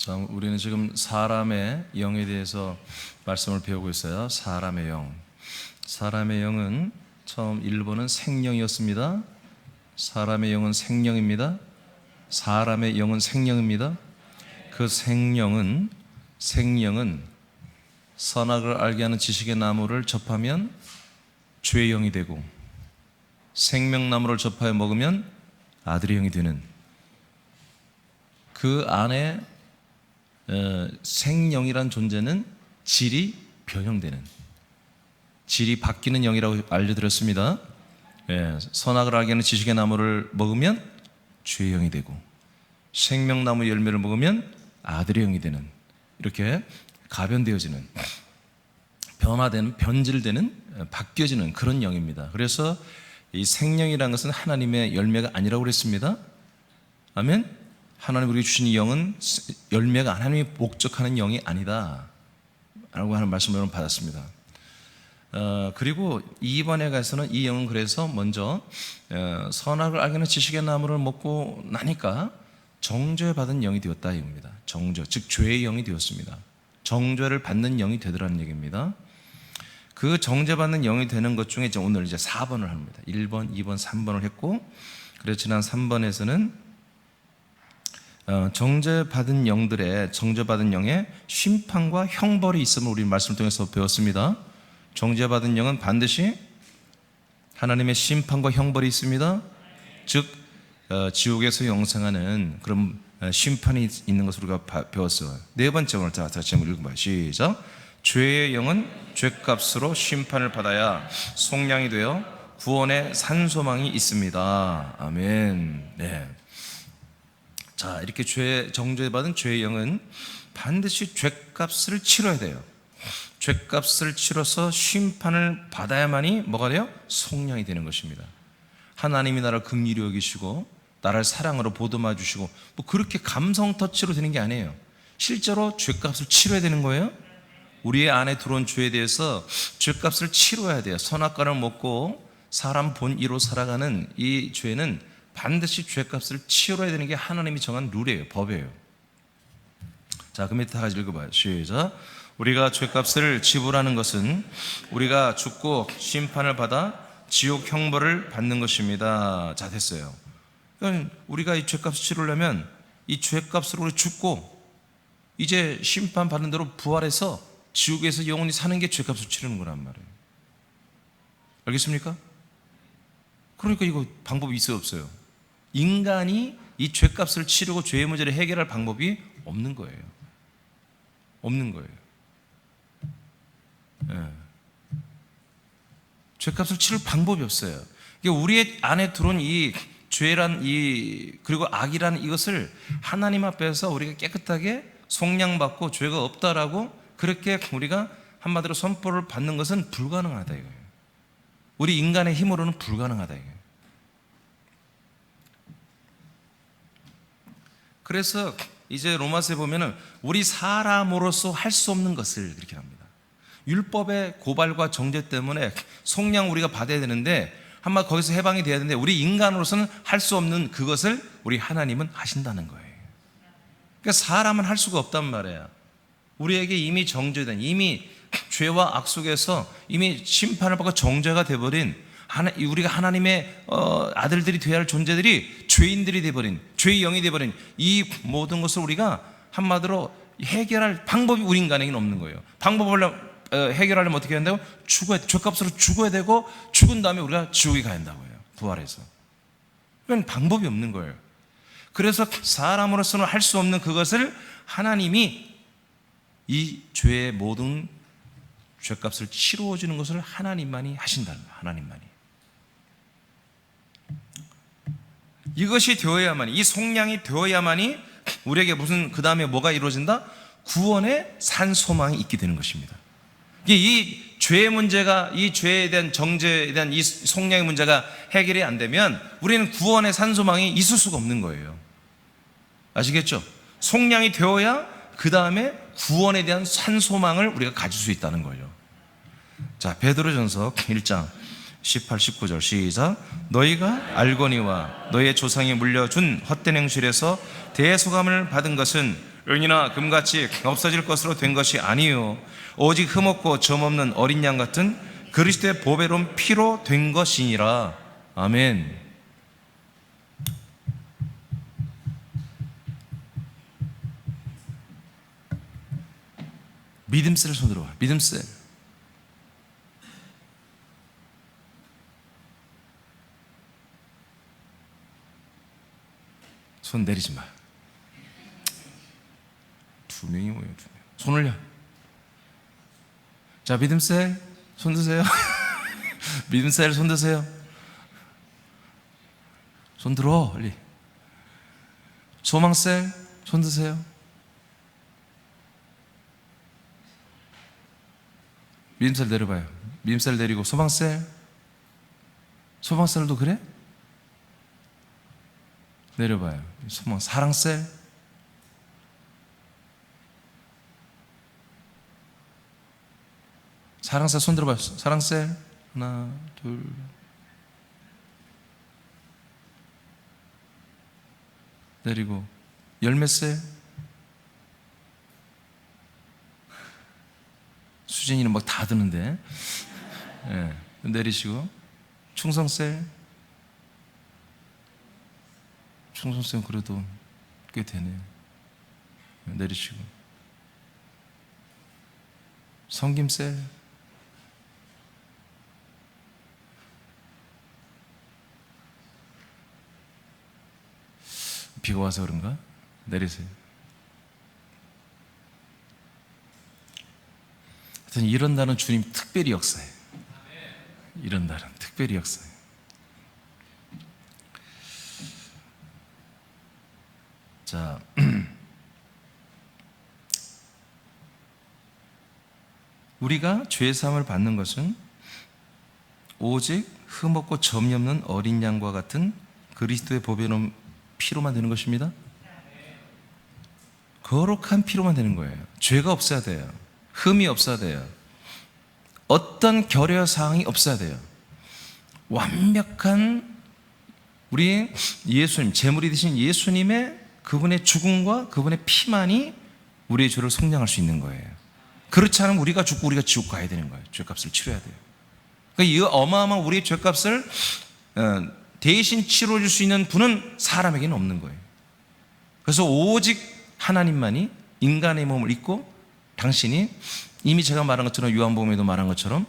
자, 우리는 지금 사람의 영에 대해서 말씀을 배우고 있어요. 사람의 영. 사람의 영은 처음 1번은 생령이었습니다. 사람의 영은 생령입니다. 사람의 영은 생령입니다. 그 생령은 선악을 알게 하는 지식의 나무를 접하면 죄의 영이 되고, 생명나무를 접하여 먹으면 아들의 영이 되는, 그 안에 생령이란 존재는 질이 변형되는, 질이 바뀌는 영이라고 알려드렸습니다. 선악을 알게 하는 지식의 나무를 먹으면 죄의 영이 되고, 생명나무 열매를 먹으면 아들의 영이 되는, 이렇게 가변되어지는, 변화되는, 변질되는, 바뀌어지는 그런 영입니다. 그래서 이 생령이라는 것은 하나님의 열매가 아니라고 그랬습니다. 아멘. 하나님 우리에게 주신 이 영은 열매가 하나님이 목적하는 영이 아니다 라고 하는 말씀을 여러분 받았습니다. 그리고 2번에 가서는 이 영은 그래서 먼저 선악을 알게 하는 지식의 나무를 먹고 나니까 정죄받은 영이 되었다 이겁니다. 정죄, 즉 죄의 영이 되었습니다. 정죄를 받는 영이 되더라는 얘기입니다. 그 정죄받는 영이 되는 것 중에 오늘 이제 4번을 합니다. 1번, 2번, 3번을 했고, 그래서 지난 3번에서는 정죄받은 영의 심판과 형벌이 있음을 우리 말씀을 통해서 배웠습니다. 정죄받은 영은 반드시 하나님의 심판과 형벌이 있습니다. 즉 지옥에서 영생하는 그런 심판이 있는 것을 우리가 배웠어요. 네 번째, 오늘 다시 한번 읽어봐요. 시작. 죄의 영은 죄값으로 심판을 받아야 속량이 되어 구원의 산소망이 있습니다. 아멘. 네. 자, 이렇게 정죄받은 죄의 영은 반드시 죄값을 치러야 돼요. 죄값을 치러서 심판을 받아야만이 뭐가 돼요? 속량이 되는 것입니다. 하나님이 나를 긍휼히 여기시고 나를 사랑으로 보듬어 주시고 뭐 그렇게 감성 터치로 되는 게 아니에요. 실제로 죄값을 치러야 되는 거예요. 우리의 안에 들어온 죄에 대해서 죄값을 치러야 돼요. 선악과를 먹고 사람 본의로 살아가는 이 죄는 반드시 죄값을 치러야 되는 게 하나님이 정한 룰이에요. 법이에요. 자, 그 밑에 다 같이 읽어봐요. 시작. 우리가 죄값을 지불하는 것은 우리가 죽고 심판을 받아 지옥 형벌을 받는 것입니다. 자, 됐어요. 그러니까 우리가 이 죄값을 치르려면 이 죄값으로 우리 죽고 이제 심판 받는 대로 부활해서 지옥에서 영원히 사는 게 죄값을 치르는 거란 말이에요. 알겠습니까? 그러니까 이거 방법이 있어요, 없어요? 인간이 이 죄값을 치르고 죄의 문제를 해결할 방법이 없는 거예요. 없는 거예요. 죄값을 치를 방법이 없어요. 우리의 안에 들어온 이 죄란 그리고 악이란 이것을 하나님 앞에서 우리가 깨끗하게 속량받고 죄가 없다라고 그렇게 우리가 한마디로 선포를 받는 것은 불가능하다 이거예요. 우리 인간의 힘으로는 불가능하다 이거예요. 그래서 이제 로마서에 보면은 우리 사람으로서 할 수 없는 것을 그렇게 합니다. 율법의 고발과 정죄 때문에 속량 우리가 받아야 되는데 한마디 거기서 해방이 돼야 되는데 우리 인간으로서는 할 수 없는 그것을 우리 하나님은 하신다는 거예요. 그러니까 사람은 할 수가 없단 말이에요. 우리에게 이미 정죄된, 이미 죄와 악 속에서 이미 심판을 받고 정죄가 돼버린 우리가 하나님의 아들들이 되어야 할 존재들이 죄인들이 돼버린, 죄의 영이 돼버린 이 모든 것을 우리가 한마디로 해결할 방법이 우리 인간에게는 없는 거예요. 방법을 해결하려면 어떻게 해야 된다고? 죄값으로 죽어야 되고 죽은 다음에 우리가 지옥에 가야 된다고 해요. 부활해서. 그건 방법이 없는 거예요. 그래서 사람으로서는 할 수 없는 그것을 하나님이 이 죄의 모든 죄값을 치루어주는 것을 하나님만이 하신다는 거예요. 하나님만이. 이것이 되어야만이, 이 속량이 되어야만이 우리에게 무슨 그 다음에 뭐가 이루어진다? 구원의 산 소망이 있게 되는 것입니다. 이 죄의 문제가, 이 죄에 대한 정죄에 대한 이 속량의 문제가 해결이 안 되면 우리는 구원의 산 소망이 있을 수가 없는 거예요. 아시겠죠? 속량이 되어야 그 다음에 구원에 대한 산 소망을 우리가 가질 수 있다는 거예요. 자, 베드로전서 1장 18, 19절 시작. 너희가 알거니와 너희의 조상이 물려준 헛된 행실에서 대소감을 받은 것은 은이나 금같이 없어질 것으로 된 것이 아니요 오직 흠없고 점없는 어린 양 같은 그리스도의 보배로운 피로 된 것이니라. 아멘. 믿음셀 손으로 와. 믿음셀. 손 내리지 마. 두 명이 모여, 두 명. 손 올려. 자, 믿음셀 손 드세요. 믿음셀 손 드세요. 손 들어, 빨리. 소망셀 손 드세요. 믿음셀 내려봐요. 믿음셀 내리고 소망셀. 소망셀도 그래? 내려봐요. 소망 사랑셀. 사랑셀 손 들어봐요. 사랑셀 하나 둘 내리고 열매셀. 수진이는 막 다 드는데. 네. 내리시고 충성셀. 충성셀 그래도 꽤 되네요. 내리시고 섬김셀. 비가 와서 그런가? 내리세요. 하여튼 이런 날은 주님 특별히 역사해. 이런 날은 특별히 역사해. 자, 우리가 죄사함을 받는 것은 오직 흠없고 점이 없는 어린 양과 같은 그리스도의 보배로운 피로만 되는 것입니다. 거룩한 피로만 되는 거예요. 죄가 없어야 돼요. 흠이 없어야 돼요. 어떤 결여사항이 없어야 돼요. 완벽한 우리 예수님, 제물이 되신 예수님의 그분의 죽음과 그분의 피만이 우리의 죄를 속량할 수 있는 거예요. 그렇지 않으면 우리가 죽고 우리가 지옥 가야 되는 거예요. 죄값을 치러야 돼요. 그러니까 이 어마어마한 우리의 죄값을 대신 치러줄 수 있는 분은 사람에게는 없는 거예요. 그래서 오직 하나님만이 인간의 몸을 입고 당신이 이미 제가 말한 것처럼 요한복음에도 말한 것처럼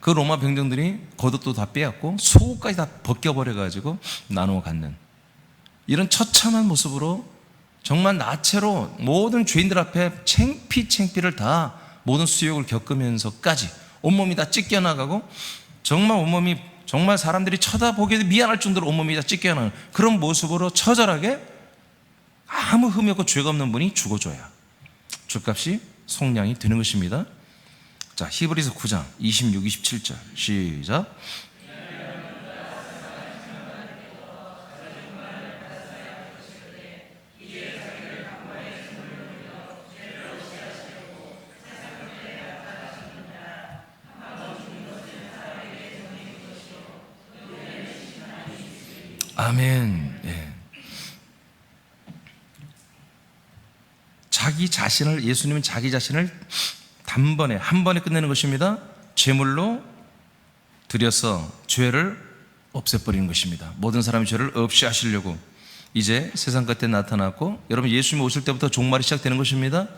그 로마 병정들이 겉옷도 다 빼앗고 속옷까지 다 벗겨버려가지고 나누어 갖는 이런 처참한 모습으로 정말 나체로 모든 죄인들 앞에 창피를 다 모든 수욕을 겪으면서까지 온몸이 다 찢겨나가고 정말 온몸이 정말 사람들이 쳐다보기에도 미안할 정도로 온몸이 다 찢겨나가는 그런 모습으로 처절하게 아무 흠이 없고 죄가 없는 분이 죽어줘야 죄값이 속량이 되는 것입니다. 자, 히브리서 9장 26, 27절 시작. 아멘. 예. 자기 자신을 예수님은 자기 자신을 단번에 한 번에 끝내는 것입니다. 제물로 드려서 죄를 없애버리는 것입니다. 모든 사람의 죄를 없이 하시려고 이제 세상 끝에 나타났고 여러분 예수님 오실 때부터 종말이 시작되는 것입니다.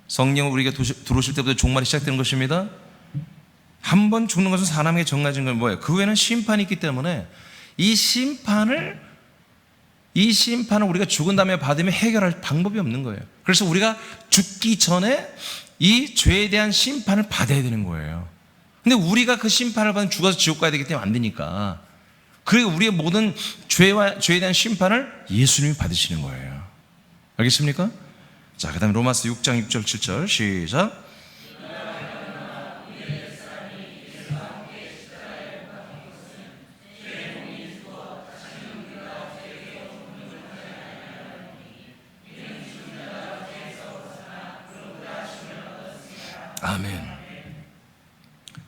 성령을 우리가 들어오실 때부터 종말이 시작되는 것입니다. 한 번 죽는 것은 사람에게 정해진 건 뭐예요? 그 후에는 심판이 있기 때문에 이 심판을 우리가 죽은 다음에 받으면 해결할 방법이 없는 거예요. 그래서 우리가 죽기 전에 이 죄에 대한 심판을 받아야 되는 거예요. 근데 우리가 그 심판을 받으면 죽어서 지옥 가야 되기 때문에 안 되니까 그리고 우리의 모든 죄에 대한 심판을 예수님이 받으시는 거예요. 알겠습니까? 자, 그 다음에 로마서 6장 6절 7절 시작. 아멘.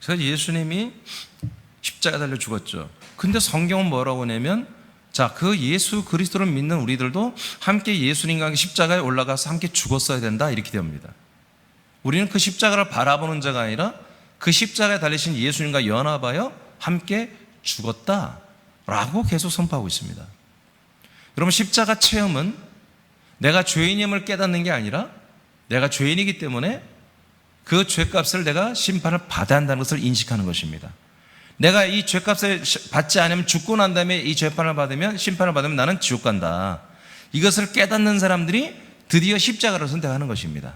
그래서 예수님이 십자가 달려 죽었죠. 근데 성경은 뭐라고 하냐면 자, 그 예수 그리스도를 믿는 우리들도 함께 예수님과 함께 십자가에 올라가서 함께 죽었어야 된다, 이렇게 됩니다. 우리는 그 십자가를 바라보는 자가 아니라 그 십자가에 달리신 예수님과 연합하여 함께 죽었다라고 계속 선포하고 있습니다. 여러분, 십자가 체험은 내가 죄인임을 깨닫는 게 아니라 내가 죄인이기 때문에 그 죄값을 내가 심판을 받아야 한다는 것을 인식하는 것입니다. 내가 이 죄값을 받지 않으면 죽고 난 다음에 이 심판을 받으면 나는 지옥 간다. 이것을 깨닫는 사람들이 드디어 십자가를 선택하는 것입니다.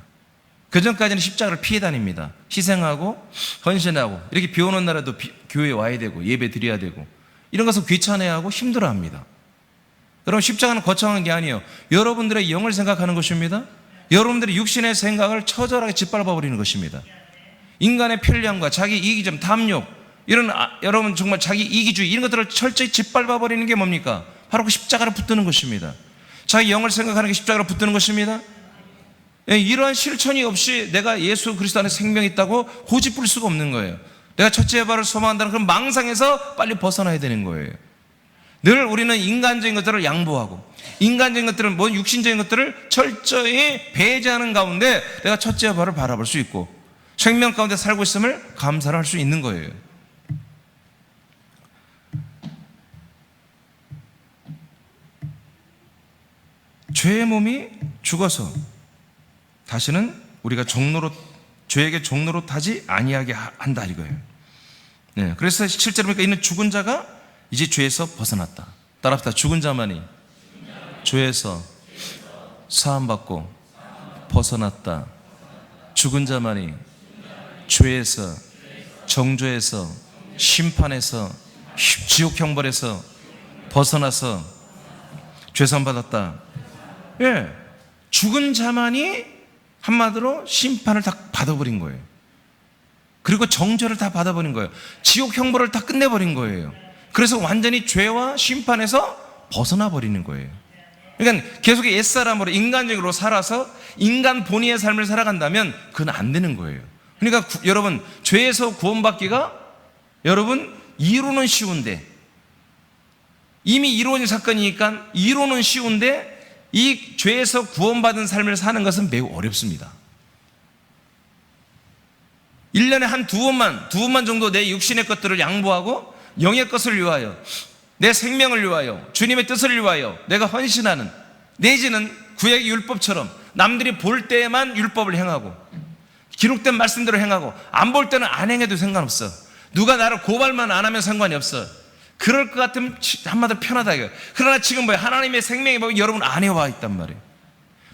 그전까지는 십자가를 피해 다닙니다. 희생하고 헌신하고 이렇게 비 오는 날에도 교회에 와야 되고 예배 드려야 되고 이런 것을 귀찮아하고 힘들어합니다. 여러분, 십자가는 거창한 게 아니에요. 여러분들의 영을 생각하는 것입니다. 여러분들의 육신의 생각을 처절하게 짓밟아 버리는 것입니다. 인간의 편리함과 자기 이기점, 탐욕, 이런 여러분 정말 자기 이기주의 이런 것들을 철저히 짓밟아 버리는 게 뭡니까? 바로 그 십자가를 붙드는 것입니다. 자기 영을 생각하는 게 십자가를 붙드는 것입니다. 이러한 실천이 없이 내가 예수 그리스도 안에 생명이 있다고 고집부릴 수가 없는 거예요. 내가 첫째 발을 소망한다는 그런 망상에서 빨리 벗어나야 되는 거예요. 늘 우리는 인간적인 것들을 양보하고 인간적인 것들을, 뭔 육신적인 것들을 철저히 배제하는 가운데 내가 첫째 발을 바라볼 수 있고 생명 가운데 살고 있음을 감사를 할 수 있는 거예요. 죄의 몸이 죽어서 다시는 우리가 죄에게 종로로 타지 아니하게 한다, 이거예요. 네, 그래서 실제로 보니까 이는 죽은 자가 이제 죄에서 벗어났다. 따라합시다. 죽은 자만이 죄에서 사함받고 벗어났다. 죽은 자만이 죄에서, 정죄에서, 심판에서, 지옥 형벌에서 벗어나서 죄산받았다. 예, 죽은 자만이 한마디로 심판을 다 받아버린 거예요. 그리고 정죄를 다 받아버린 거예요. 지옥 형벌을 다 끝내버린 거예요. 그래서 완전히 죄와 심판에서 벗어나 버리는 거예요. 그러니까 계속 옛사람으로 인간적으로 살아서 인간 본의의 삶을 살아간다면 그건 안 되는 거예요. 그러니까 여러분, 죄에서 구원받기가 여러분 이론은 쉬운데, 이미 이론이 사건이니까 이론은 쉬운데 이 죄에서 구원받은 삶을 사는 것은 매우 어렵습니다. 1년에 한 두 번만 정도 내 육신의 것들을 양보하고 영의 것을 위하여, 내 생명을 위하여, 주님의 뜻을 위하여 내가 헌신하는, 내지는 구약의 율법처럼 남들이 볼 때에만 율법을 행하고 기록된 말씀대로 행하고 안 볼 때는 안 행해도 상관없어. 누가 나를 고발만 안 하면 상관이 없어. 그럴 것 같으면 한마디로 편하다 이거예요. 그러나 지금 뭐예요? 하나님의 생명이 보면 여러분 안에 와 있단 말이에요.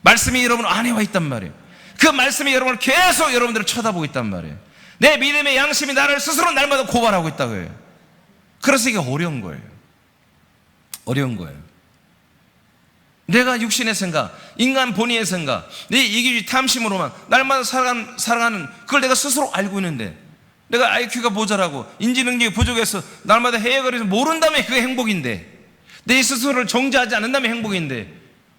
말씀이 여러분 안에 와 있단 말이에요. 그 말씀이 여러분을 계속 여러분들을 쳐다보고 있단 말이에요. 내 믿음의 양심이 나를 스스로 날마다 고발하고 있다고 해요. 그래서 이게 어려운 거예요. 어려운 거예요. 내가 육신의 생각, 인간 본의의 생각, 내 이기주의 탐심으로만 날마다 살아가는 그걸 내가 스스로 알고 있는데, 내가 IQ가 모자라고 인지능력이 부족해서 날마다 헤어거리면서 모른다면 그게 행복인데, 내 스스로를 정죄하지 않는다면 행복인데,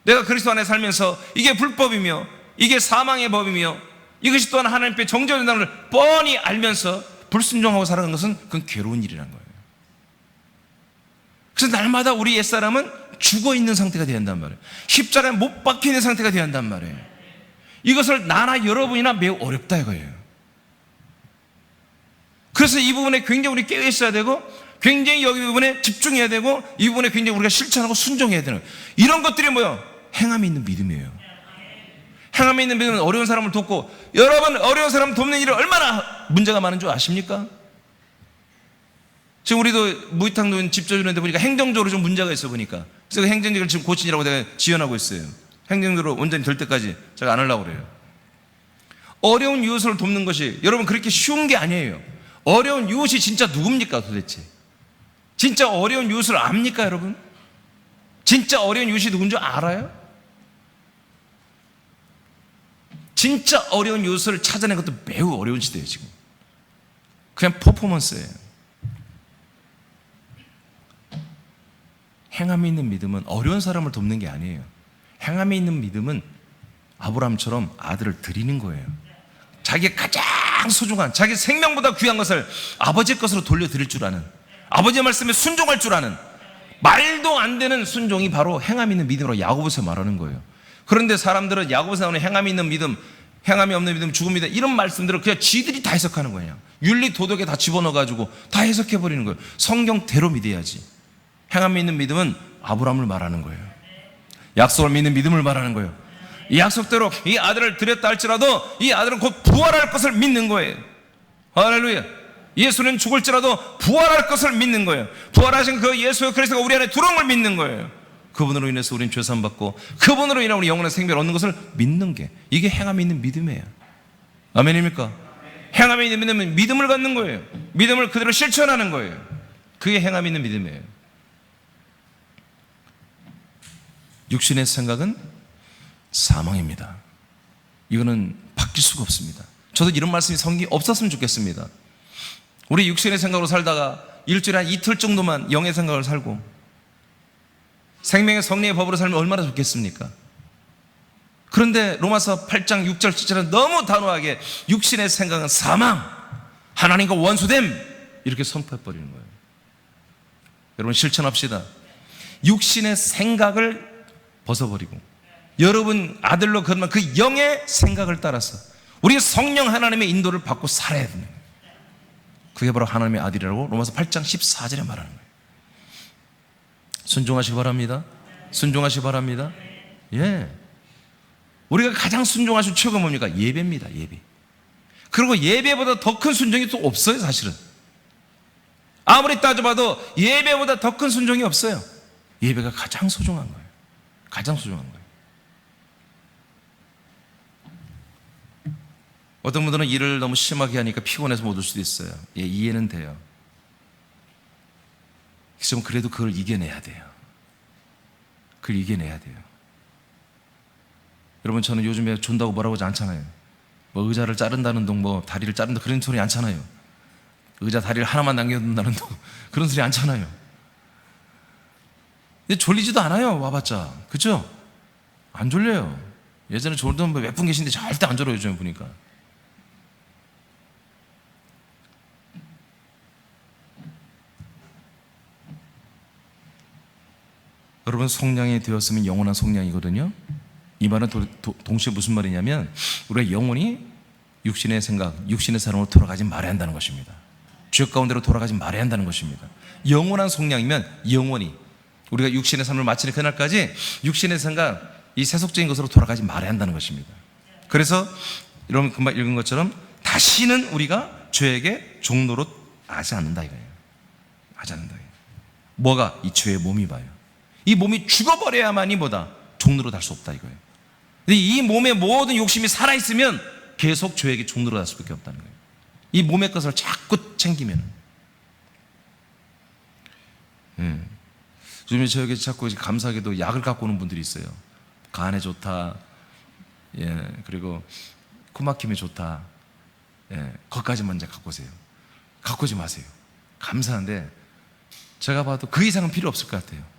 내가 그리스도 안에 살면서 이게 불법이며 이게 사망의 법이며 이것이 또한 하나님께 정죄된다는 걸 뻔히 알면서 불순종하고 살아가는 것은 그건 괴로운 일이라는 거예요. 그래서 날마다 우리 옛사람은 죽어있는 상태가 되어야 한단 말이에요. 십자가에 못 박혀있는 상태가 되어야 한단 말이에요. 이것을 나나 여러분이나 매우 어렵다 이거예요. 그래서 이 부분에 굉장히 우리 깨어 있어야 되고, 굉장히 여기 부분에 집중해야 되고, 이 부분에 굉장히 우리가 실천하고 순종해야 되는 거예요. 이런 것들이 뭐예요? 행함이 있는 믿음이에요. 행함이 있는 믿음은 어려운 사람을 돕고, 여러분 어려운 사람 돕는 일이 얼마나 문제가 많은 줄 아십니까? 지금 우리도 무이탕도 집 져주는데 보니까 행정적으로 좀 문제가 있어 보니까, 그래서 행정적으로 지금 고치느라고 내가 지원하고 있어요. 행정적으로 온전히 될 때까지 제가 안 하려고 그래요. 어려운 이웃을 돕는 것이 여러분 그렇게 쉬운 게 아니에요. 어려운 이웃이 진짜 누굽니까 도대체? 진짜 어려운 이웃을 압니까 여러분? 진짜 어려운 이웃이 누군지 알아요? 진짜 어려운 이웃을 찾아낸 것도 매우 어려운 시대예요 지금. 그냥 퍼포먼스예요. 행함이 있는 믿음은 어려운 사람을 돕는 게 아니에요. 행함이 있는 믿음은 아브라함처럼 아들을 드리는 거예요. 자기의 가장 소중한, 자기 생명보다 귀한 것을 아버지의 것으로 돌려드릴 줄 아는, 아버지의 말씀에 순종할 줄 아는, 말도 안 되는 순종이 바로 행함 있는 믿음으로 야고보서 말하는 거예요. 그런데 사람들은 야고보서 나오는 행함이 있는 믿음, 행함이 없는 믿음, 죽은 믿음, 이런 말씀들을 그냥 지들이 다 해석하는 거예요. 윤리 도덕에 다 집어넣어가지고 다 해석해버리는 거예요. 성경대로 믿어야지. 행함이 있는 믿음은 아브라함을 말하는 거예요. 약속을 믿는 믿음을 말하는 거예요. 이 약속대로 이 아들을 드렸다 할지라도 이 아들은 곧 부활할 것을 믿는 거예요. 할렐루야. 예수는 죽을지라도 부활할 것을 믿는 거예요. 부활하신 그 예수 그리스도가 우리 안에 들어온 걸 믿는 거예요. 그분으로 인해서 우리는 죄사함 받고 그분으로 인해 우리 영원한 생명을 얻는 것을 믿는 게, 이게 행함이 있는 믿음이에요. 아멘입니까? 행함이 있는 믿음은 믿음을 갖는 거예요. 믿음을 그대로 실천하는 거예요. 그게 행함이 있는 믿음이에요. 육신의 생각은 사망입니다. 이거는 바뀔 수가 없습니다. 저도 이런 말씀이 성경에 없었으면 좋겠습니다. 우리 육신의 생각으로 살다가 일주일에 한 이틀 정도만 영의 생각을 살고 생명의 성령의 법으로 살면 얼마나 좋겠습니까? 그런데 로마서 8장 6절 7절은 너무 단호하게 육신의 생각은 사망, 하나님과 원수됨, 이렇게 선포해버리는 거예요. 여러분 실천합시다. 육신의 생각을 벗어버리고 여러분 아들로 그러면 그 영의 생각을 따라서 우리 성령 하나님의 인도를 받고 살아야 됩니다. 그게 바로 하나님의 아들이라고 로마서 8장 14절에 말하는 거예요. 순종하시기 바랍니다. 순종하시기 바랍니다. 예. 우리가 가장 순종하실 최고가 뭡니까? 예배입니다. 예배. 그리고 예배보다 더 큰 순종이 또 없어요. 사실은 아무리 따져봐도 예배보다 더 큰 순종이 없어요. 예배가 가장 소중한 거예요. 가장 소중한 거예요. 어떤 분들은 일을 너무 심하게 하니까 피곤해서 못 올 수도 있어요. 예, 이해는 돼요. 좀 그래도 그걸 이겨내야 돼요. 그걸 이겨내야 돼요. 여러분 저는 요즘에 준다고 뭐라고 하지 않잖아요. 뭐 의자를 자른다는 둥, 뭐 다리를 자른다 그런 소리 않잖아요. 의자 다리를 하나만 남겨둔다는 둥 그런 소리 않잖아요. 근데 졸리지도 않아요. 와봤자. 그죠? 안 졸려요. 예전에 졸던 분 몇 분 계신데 절대 안 졸아요. 요즘에 보니까. 여러분 속량이 되었으면 영원한 속량이거든요. 이 말은 동시에 무슨 말이냐면 우리가 영원히 육신의 생각, 육신의 사람으로 돌아가지 말아야 한다는 것입니다. 죄 가운데로 돌아가지 말아야 한다는 것입니다. 영원한 속량이면 영원히 우리가 육신의 삶을 마치는 그날까지 육신의 생각, 이 세속적인 것으로 돌아가지 말아야 한다는 것입니다. 그래서 여러분 금방 읽은 것처럼 다시는 우리가 죄에게 종노릇 하지 않는다 이거예요. 하지 않는다. 뭐가? 이 죄의 몸이 봐요. 이 몸이 죽어버려야만이 뭐다? 종노릇 할 수 없다 이거예요. 근데 이 몸의 모든 욕심이 살아있으면 계속 죄에게 종노릇 할 수밖에 없다는 거예요. 이 몸의 것을 자꾸 챙기면. 요즘에 저에게 자꾸 감사하게도 약을 갖고 오는 분들이 있어요. 간에 좋다. 예, 그리고 코막힘에 좋다. 예, 그것까지만 이제 갖고 오세요. 갖고 오지 마세요. 감사한데 제가 봐도 그 이상은 필요 없을 것 같아요.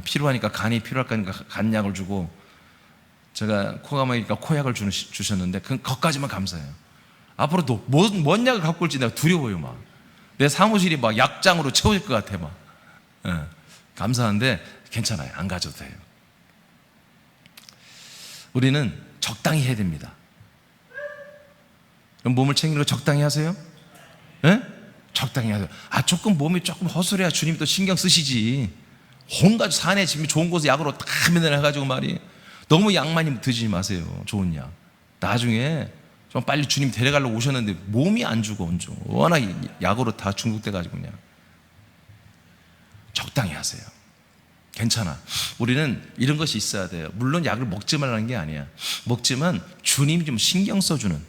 필요하니까 간이 필요할 거니까 간약을 주고 제가 코가 막히니까 코약을 주셨는데 그것까지만 감사해요. 앞으로도 뭔 약을 갖고 올지 내가 두려워요. 막 내 사무실이 막 약장으로 채워질 것 같아. 막 감사한데 괜찮아요. 안 가져도 돼요. 우리는 적당히 해야 됩니다. 그럼 몸을 챙기는 거 적당히 하세요? 예? 적당히 하세요. 조금 몸이 조금 허술해야 주님 또 신경 쓰시지. 온갖 산에 지금 좋은 곳에 약으로 다 맨날 해가지고 말이에요. 너무 약 많이 드시지 마세요. 좋은 약. 나중에 좀 빨리 주님 데려가려고 오셨는데 몸이 안 죽어. 온종 워낙 약으로 다 중독돼가지고 그냥. 적당히 하세요. 괜찮아. 우리는 이런 것이 있어야 돼요. 물론 약을 먹지 말라는 게 아니야. 먹지만 주님이 좀 신경 써주는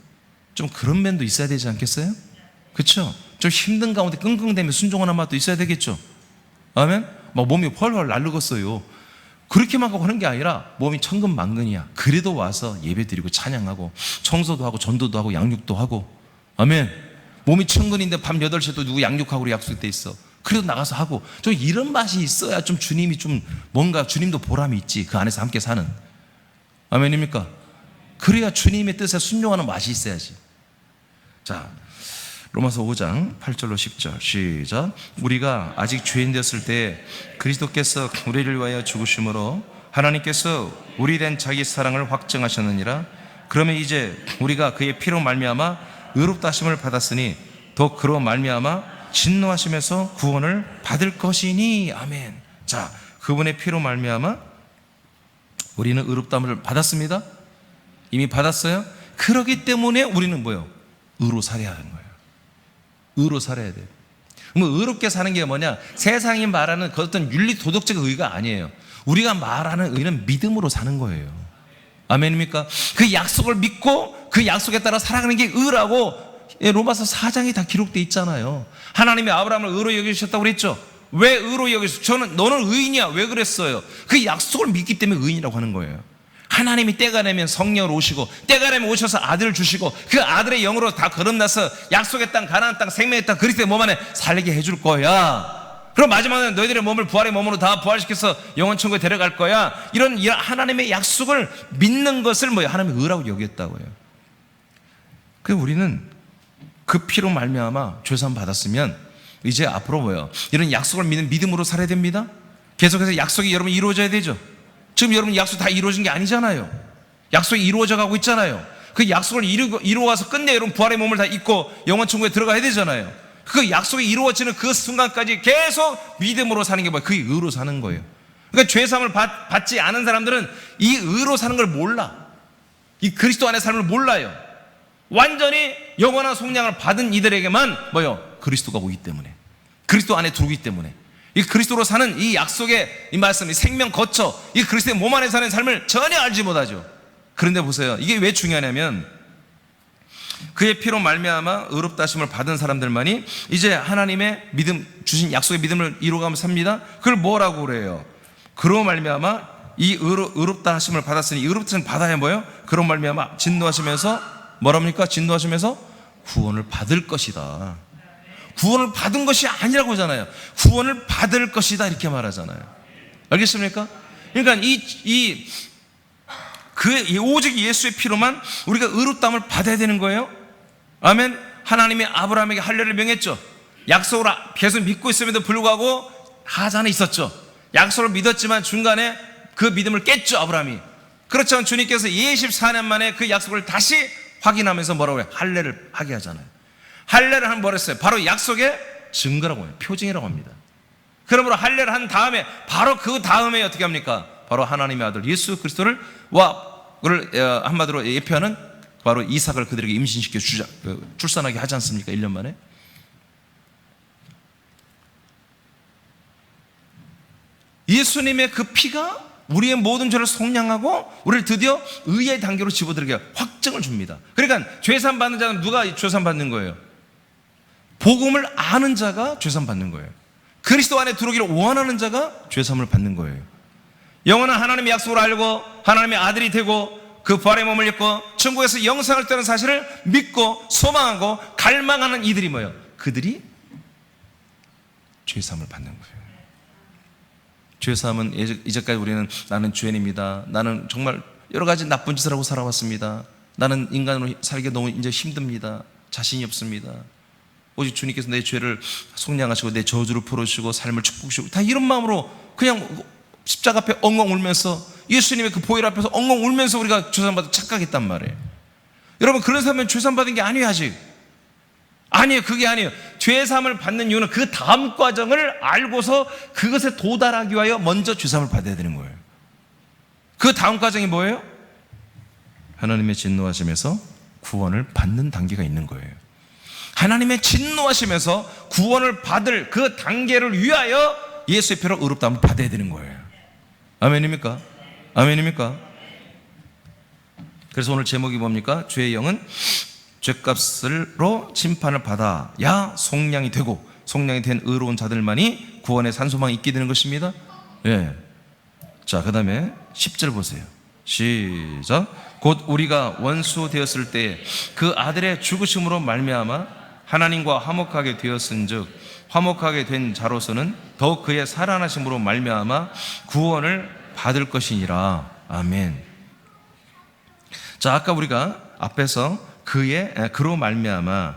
좀 그런 면도 있어야 되지 않겠어요? 그렇죠? 좀 힘든 가운데 끙끙대며 순종하는 맛도 있어야 되겠죠? 아멘? 막 몸이 펄펄 날르겠어요. 그렇게만 하고 하는 게 아니라 몸이 천근만근이야. 그래도 와서 예배드리고 찬양하고 청소도 하고 전도도 하고 양육도 하고. 아멘. 몸이 천근인데 밤 8시에도 누구 양육하고 약속돼 있어. 그래도 나가서 하고. 좀 이런 맛이 있어야 좀 주님이 좀 뭔가 주님도 보람이 있지. 그 안에서 함께 사는. 아멘입니까? 그래야 주님의 뜻에 순종하는 맛이 있어야지. 자, 로마서 5장 8절로 10절 시작. 우리가 아직 죄인 되었을 때 그리스도께서 우리를 위하여 죽으심으로 하나님께서 우리 된 자기 사랑을 확증하셨느니라. 그러면 이제 우리가 그의 피로 말미암아 의롭다 하심을 받았으니 더 그로 말미암아 진노하심에서 구원을 받을 것이니. 아멘. 자, 그분의 피로 말미암아 우리는 의롭다함을 받았습니다. 이미 받았어요. 그러기 때문에 우리는 뭐예요? 의로 살아야 하는 거예요. 의로 살아야 돼요. 그럼 의롭게 사는 게 뭐냐? 세상이 말하는 그 어떤 윤리 도덕적 의가 아니에요. 우리가 말하는 의는 믿음으로 사는 거예요. 아멘입니까? 그 약속을 믿고 그 약속에 따라 살아가는 게 의라고 로마서 4장이 다 기록되어 있잖아요. 하나님이 아브라함을 의로 여기셨다고 그랬죠. 왜 의로 여기셨어요? 너는 의인이야. 왜 그랬어요? 그 약속을 믿기 때문에 의인이라고 하는 거예요. 하나님이 때가 되면 성령을 오시고 때가 되면 오셔서 아들을 주시고 그 아들의 영으로 다 거듭나서 약속의 땅, 가나안 땅, 생명의 땅 그리스도의 몸 안에 살게 해줄 거야. 그럼 마지막에 너희들의 몸을 부활의 몸으로 다 부활시켜서 영원 천국에 데려갈 거야. 이런 하나님의 약속을 믿는 것을 뭐예요? 하나님의 의라고 여겼다고요. 그래서 우리는 그 피로 말미암아 죄사함 받았으면 이제 앞으로 뭐예요? 이런 약속을 믿는 믿음으로 살아야 됩니다. 계속해서 약속이 여러분 이루어져야 되죠. 지금 여러분 약속 다 이루어진 게 아니잖아요. 약속이 이루어져 가고 있잖아요. 그 약속을 이루어서 끝내 여러분 부활의 몸을 다 입고 영원 천국에 들어가야 되잖아요. 그 약속이 이루어지는 그 순간까지 계속 믿음으로 사는 게 뭐예요? 그게 의로 사는 거예요. 그러니까 죄사함을 받지 않은 사람들은 이 의로 사는 걸 몰라. 이 그리스도 안의 삶을 몰라요. 완전히 영원한 속량을 받은 이들에게만 뭐예요? 그리스도가 오기 때문에, 그리스도 안에 들어오기 때문에, 이 그리스도로 사는 이 약속의 이 말씀, 이 생명 거처, 이 그리스도의 몸 안에 사는 삶을 전혀 알지 못하죠. 그런데 보세요. 이게 왜 중요하냐면 그의 피로 말미암아 의롭다 하심을 받은 사람들만이 이제 하나님의 믿음 주신 약속의 믿음을 이루어가며 삽니다. 그걸 뭐라고 그래요? 그로 말미암아 이 의롭다 하심을 받았으니 의롭다 하심을 받아야 뭐예요? 그로 말미암아 진노하시면서 뭐랍니까? 진노하시면서 구원을 받을 것이다. 구원을 받은 것이 아니라고 하잖아요. 구원을 받을 것이다 이렇게 말하잖아요. 알겠습니까? 그러니까 오직 예수의 피로만 우리가 의롭다함을 받아야 되는 거예요. 아멘. 하나님이 아브라함에게 할례를 명했죠. 약속을 계속 믿고 있음에도 불구하고 하자는 있었죠. 약속을 믿었지만 중간에 그 믿음을 깼죠, 아브라함이. 그렇지만 주님께서 24년 만에 그 약속을 다시 확인하면서 뭐라고 해요? 할례를 하게 하잖아요. 할례를 한 뭘 했어요? 바로 약속의 증거라고 해요. 표징이라고 합니다. 그러므로 할례를 한 다음에 바로 그 다음에 어떻게 합니까? 바로 하나님의 아들 예수 그리스도를 한마디로 예표하는 바로 이삭을 그들에게 임신시켜 출산하게 하지 않습니까? 1년 만에. 예수님의 그 피가 우리의 모든 죄를 속량하고 우리를 드디어 의의 단계로 집어들게 확증을 줍니다. 그러니까 죄산 받는 자는 누가 죄산 받는 거예요? 복음을 아는 자가 죄산 받는 거예요. 그리스도 안에 들어오기를 원하는 자가 죄산을 받는 거예요. 영원한 하나님의 약속을 알고 하나님의 아들이 되고 그 부활의 몸을 입고 천국에서 영생을 떠는 사실을 믿고 소망하고 갈망하는 이들이 뭐예요? 그들이 죄사함을 받는 거예요. 죄사함은 이제까지 우리는 나는 죄인입니다. 나는 정말 여러 가지 나쁜 짓을 하고 살아왔습니다. 나는 인간으로 살기 너무 이제 힘듭니다. 자신이 없습니다. 오직 주님께서 내 죄를 속량하시고 내 저주를 풀어주시고 삶을 축복주시고 다 이런 마음으로 그냥 십자가 앞에 엉엉 울면서 예수님의 그 보혈 앞에서 엉엉 울면서 우리가 죄산받아 착각했단 말이에요. 여러분 그런 사람은 죄산받은 게 아니에요. 아직 아니에요. 그게 아니에요. 죄사함을 받는 이유는 그 다음 과정을 알고서 그것에 도달하기 위하여 먼저 죄사함을 받아야 되는 거예요. 그 다음 과정이 뭐예요? 하나님의 진노하심에서 구원을 받는 단계가 있는 거예요. 하나님의 진노하심에서 구원을 받을 그 단계를 위하여 예수의 피로 의롭다함을 받아야 되는 거예요. 아멘입니까? 아멘입니까? 그래서 오늘 제목이 뭡니까? 죄의 영은 죄값으로 심판을 받아야 속량이 되고 속량이 된 의로운 자들만이 구원의 산소망이 있게 되는 것입니다. 예. 자, 그 다음에 10절 보세요. 시작. 곧 우리가 원수 되었을 때 그 아들의 죽으심으로 말미암아 하나님과 화목하게 되었은즉 화목하게 된 자로서는 더욱 그의 살아나심으로 말미암아 구원을 받을 것이니라. 아멘. 자, 아까 우리가 앞에서 그로 말미암아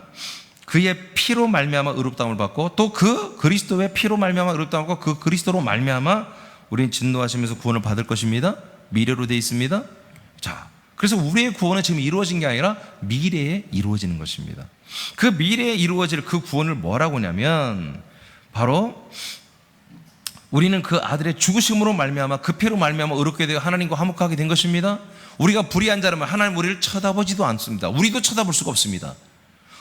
그의 피로 말미암아 의롭다함을 받고 또 그 그리스도의 피로 말미암아 의롭다함을 받고 그 그리스도로 말미암아 우리는 진노하시면서 구원을 받을 것입니다. 미래로 되어 있습니다. 자, 그래서 우리의 구원은 지금 이루어진 게 아니라 미래에 이루어지는 것입니다. 그 미래에 이루어질 그 구원을 뭐라고 하냐면 바로 우리는 그 아들의 죽으심으로 말미암아 그 피로 말미암아 의롭게 되어 하나님과 화목하게 된 것입니다. 우리가 불의한 자라면 하나님 우리를 쳐다보지도 않습니다. 우리도 쳐다볼 수가 없습니다.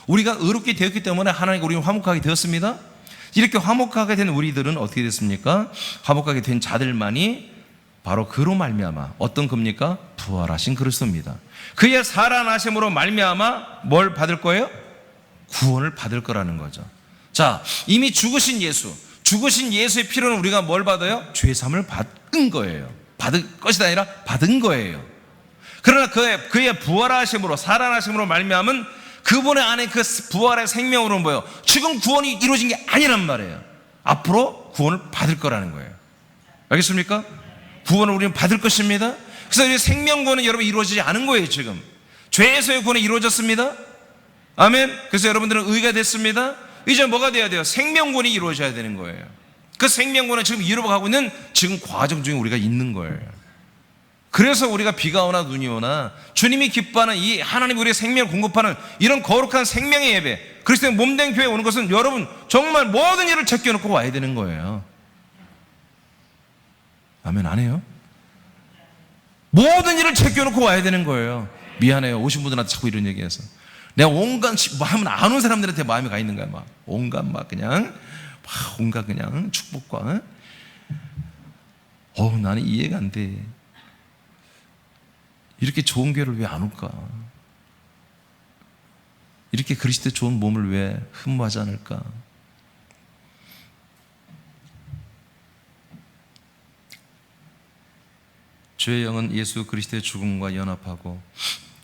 우리가 의롭게 되었기 때문에 하나님과 우리는 화목하게 되었습니다. 이렇게 화목하게 된 우리들은 어떻게 됐습니까? 화목하게 된 자들만이 바로 그로 말미암아 어떤 겁니까? 부활하신 그리스도입니다. 그의 살아나심으로 말미암아 뭘 받을 거예요? 구원을 받을 거라는 거죠. 자, 이미 죽으신 예수의 피로는 우리가 뭘 받아요? 죄사함을 받은 거예요. 받을 것이 아니라 받은 거예요. 그러나 그의 부활하심으로 살아나심으로 말미암은 그분의 안에 그 부활의 생명으로는 뭐예요? 지금 구원이 이루어진 게 아니란 말이에요. 앞으로 구원을 받을 거라는 거예요. 알겠습니까? 구원을 우리는 받을 것입니다. 그래서 이 생명구원은 여러분 이루어지지 않은 거예요. 지금 죄에서의 구원이 이루어졌습니다. 아멘. 그래서 여러분들은 의가 됐습니다. 이제 뭐가 돼야 돼요? 생명구원이 이루어져야 되는 거예요. 그 생명구원은 지금 이루어가고 있는 지금 과정 중에 우리가 있는 거예요. 그래서 우리가 비가 오나 눈이 오나 주님이 기뻐하는 이 하나님 우리의 생명을 공급하는 이런 거룩한 생명의 예배, 그리스도의 몸된 교회에 오는 것은 여러분 정말 모든 일을 제껴놓고 와야 되는 거예요. 아멘 안 해요? 모든 일을 제껴놓고 와야 되는 거예요. 미안해요. 오신 분들한테 자꾸 이런 얘기해서 내가 온갖 하면 안 온 사람들한테 마음이 가 있는 거야. 막 온갖 온갖 그냥 축복과 나는 이해가 안 돼. 이렇게 좋은 교회를 왜 안 올까? 이렇게 그리스도의 좋은 몸을 왜 흠모하지 않을까? 주의 영은 예수 그리스도의 죽음과 연합하고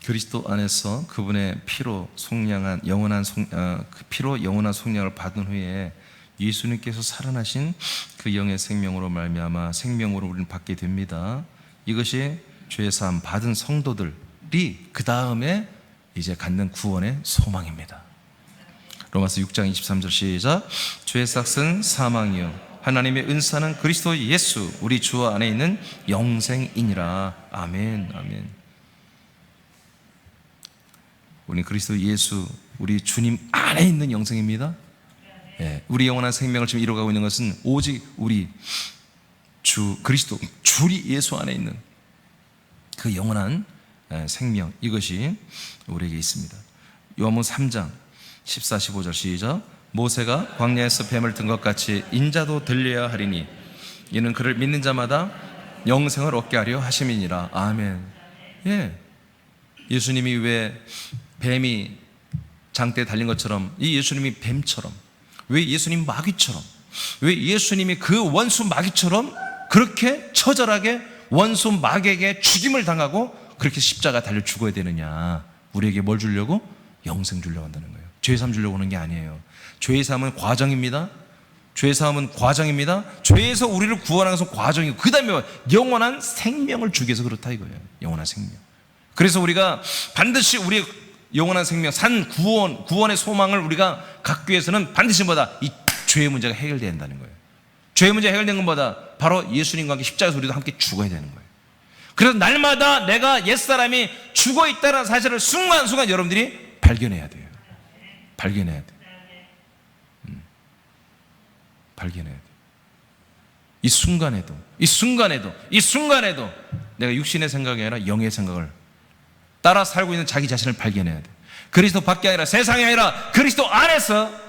그리스도 안에서 그분의 피로 속량한 그 피로 영원한 속량을 받은 후에 예수님께서 살아나신 그 영의 생명으로 말미암아 생명으로 우리는 받게 됩니다. 이것이 죄 사함 받은 성도들이 그 다음에 이제 갖는 구원의 소망입니다. 로마서 6장 23절 시작. 죄의 삭은 사망이요 하나님의 은사는 그리스도 예수 우리 주 안에 있는 영생이니라. 아멘. 아멘. 우리 그리스도 예수 우리 주님 안에 있는 영생입니다. 예, 우리 영원한 생명을 지금 이루어가고 있는 것은 오직 우리 주 그리스도 주리 예수 안에 있는 그 영원한 생명, 이것이 우리에게 있습니다. 요한복음 3장 14, 15절 시작. 모세가 광야에서 뱀을 든 것 같이 인자도 들려야 하리니 이는 그를 믿는 자마다 영생을 얻게 하려 하심이니라. 아멘. 예, 예수님이 왜 뱀이 장대에 달린 것처럼, 이 예수님이 뱀처럼, 왜 예수님 마귀처럼, 왜 예수님이 그 원수 마귀처럼 그렇게 처절하게 원수 마귀에게 죽임을 당하고 그렇게 십자가 달려 죽어야 되느냐? 우리에게 뭘 주려고? 영생 주려고 한다는 거예요. 죄사함 주려고 하는 게 아니에요. 죄사함은 과정입니다. 죄사함은 과정입니다. 죄에서 우리를 구원하는 것은 과정이고 그 다음에 영원한 생명을 주기 위해서 그렇다 이거예요. 영원한 생명. 그래서 우리가 반드시 우리의 영원한 생명, 구원의 소망을 우리가 갖기 위해서는 반드시 이 죄의 문제가 해결돼야 한다는 거예요. 죄의 문제가 해결된 것보다 바로 예수님과 함께 십자가에서 우리도 함께 죽어야 되는 거예요. 그래서 날마다 내가 옛사람이 죽어 있다는 사실을 순간순간 여러분들이 발견해야 돼요. 발견해야 돼요. 발견해야 돼요. 이 순간에도 내가 육신의 생각이 아니라 영의 생각을 따라 살고 있는 자기 자신을 발견해야 돼. 그리스도 밖에 아니라 세상이 아니라 그리스도 안에서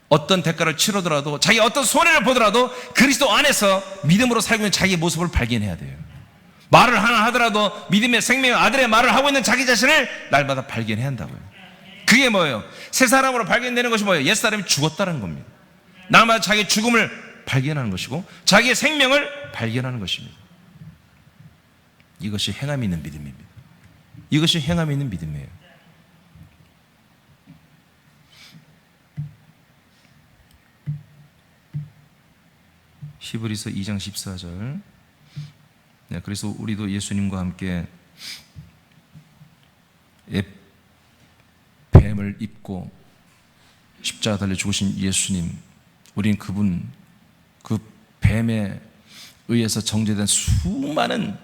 어떤 대가를 치르더라도 자기 어떤 손해를 보더라도 그리스도 안에서 믿음으로 살고 있는 자기의 모습을 발견해야 돼요. 말을 하나 하더라도 믿음의 생명의 아들의 말을 하고 있는 자기 자신을 날마다 발견해야 한다고요. 그게 뭐예요? 새 사람으로 발견되는 것이 뭐예요? 옛사람이 죽었다는 겁니다. 날마다 자기의 죽음을 발견하는 것이고 자기의 생명을 발견하는 것입니다. 이것이 행함이 있는 믿음입니다. 이것이 행함이 있는 믿음이에요. 히브리서 2장 14절. 네, 그래서 우리도 예수님과 함께 뱀을 입고 십자가 달려 죽으신 예수님, 우리는 그분, 그 뱀에 의해서 정죄된 수많은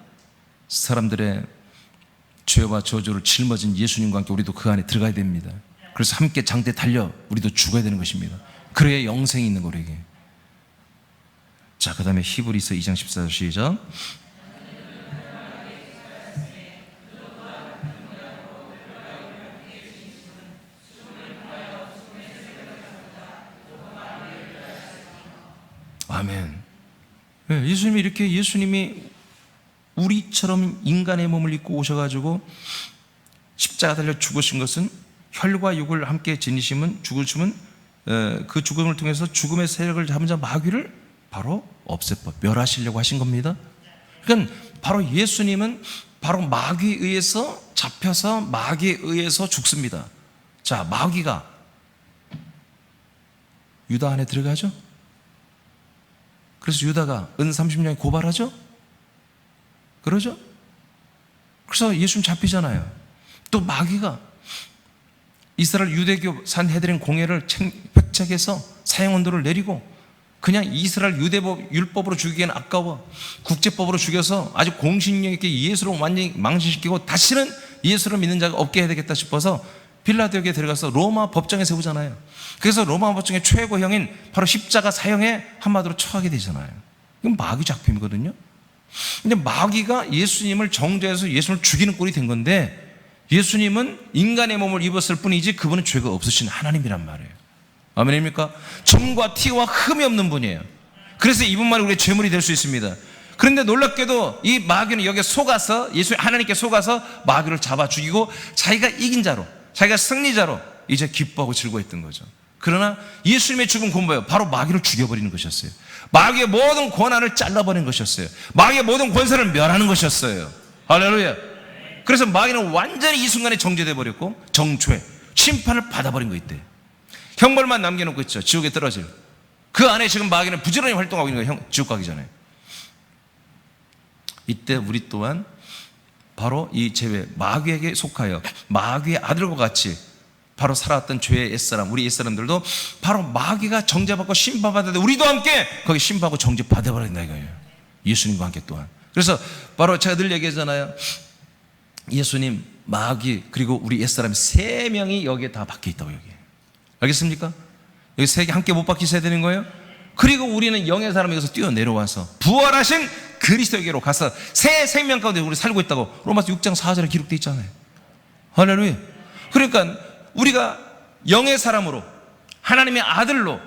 사람들의 죄와 저주를 짊어진 예수님과 함께 우리도 그 안에 들어가야 됩니다. 그래서 함께 장대 달려 우리도 죽어야 되는 것입니다. 그래야 영생이 있는 거예요, 이게. 자, 그 다음에 히브리서 2장 14절 시작. 아멘. 네, 예수님이 우리처럼 인간의 몸을 입고 오셔가지고 십자가 달려 죽으신 것은 혈과 육을 함께 지니심은 죽으심은 그 죽음을 통해서 죽음의 세력을 잡은 자 마귀를 바로 없애법 멸하시려고 하신 겁니다. 그러니까 바로 예수님은 바로 마귀에 의해서 잡혀서 마귀에 의해서 죽습니다. 자, 마귀가 유다 안에 들어가죠. 그래서 유다가 은 30년에 고발하죠. 그러죠. 그래서 예수님 잡히잖아요. 또 마귀가 이스라엘 유대교 산헤드린 공회를 획책해서 사형언도를 내리고 그냥 이스라엘 유대법 율법으로 죽이기에는 아까워 국제법으로 죽여서 아주 공신력 있게 예수로 완전히 망신시키고 다시는 예수를 믿는 자가 없게 해야 되겠다 싶어서 빌라도에게 들어가서 로마 법정에 세우잖아요. 그래서 로마 법정의 최고형인 바로 십자가 사형에 한마디로 처하게 되잖아요. 이건 마귀 작품이거든요. 근데 마귀가 예수님을 정죄해서 예수님을 죽이는 꼴이 된 건데 예수님은 인간의 몸을 입었을 뿐이지 그분은 죄가 없으신 하나님이란 말이에요. 아멘입니까? 점과 티와 흠이 없는 분이에요. 그래서 이분만 우리의 죄물이 될 수 있습니다. 그런데 놀랍게도 이 마귀는 여기에 속아서 하나님께 속아서 마귀를 잡아 죽이고 자기가 이긴 자로 자기가 승리자로 이제 기뻐하고 즐거워했던 거죠. 그러나 예수님의 죽은 건 뭐예요? 바로 마귀를 죽여버리는 것이었어요. 마귀의 모든 권한을 잘라버리는 것이었어요. 마귀의 모든 권세를 멸하는 것이었어요. 할렐루야. 그래서 마귀는 완전히 이 순간에 정죄돼 버렸고 정죄, 심판을 받아버린 거 있대. 형벌만 남겨놓고 있죠. 지옥에 떨어질. 그 안에 지금 마귀는 부지런히 활동하고 있는 거예요. 지옥 가기 전에. 이때 우리 또한 바로 이 죄의 마귀에게 속하여 마귀의 아들과 같이 바로 살아왔던 죄의 옛사람, 우리 옛사람들도 바로 마귀가 정죄받고 심판받는데 우리도 함께 거기 심판하고 정죄받아버린다 이거예요. 예수님과 함께 또한. 그래서 바로 제가 늘 얘기하잖아요. 예수님, 마귀 그리고 우리 옛사람 세 명이 여기에 다 박혀있다고. 여기 알겠습니까? 여기 세 개 함께 못 박히셔야 되는 거예요. 그리고 우리는 영의 사람이 여기서 뛰어내려와서 부활하신 그리스도에게로 가서 새 생명 가운데 우리 살고 있다고 로마서 6장 4절에 기록되어 있잖아요. 할렐루야. 그러니까 우리가 영의 사람으로 하나님의 아들로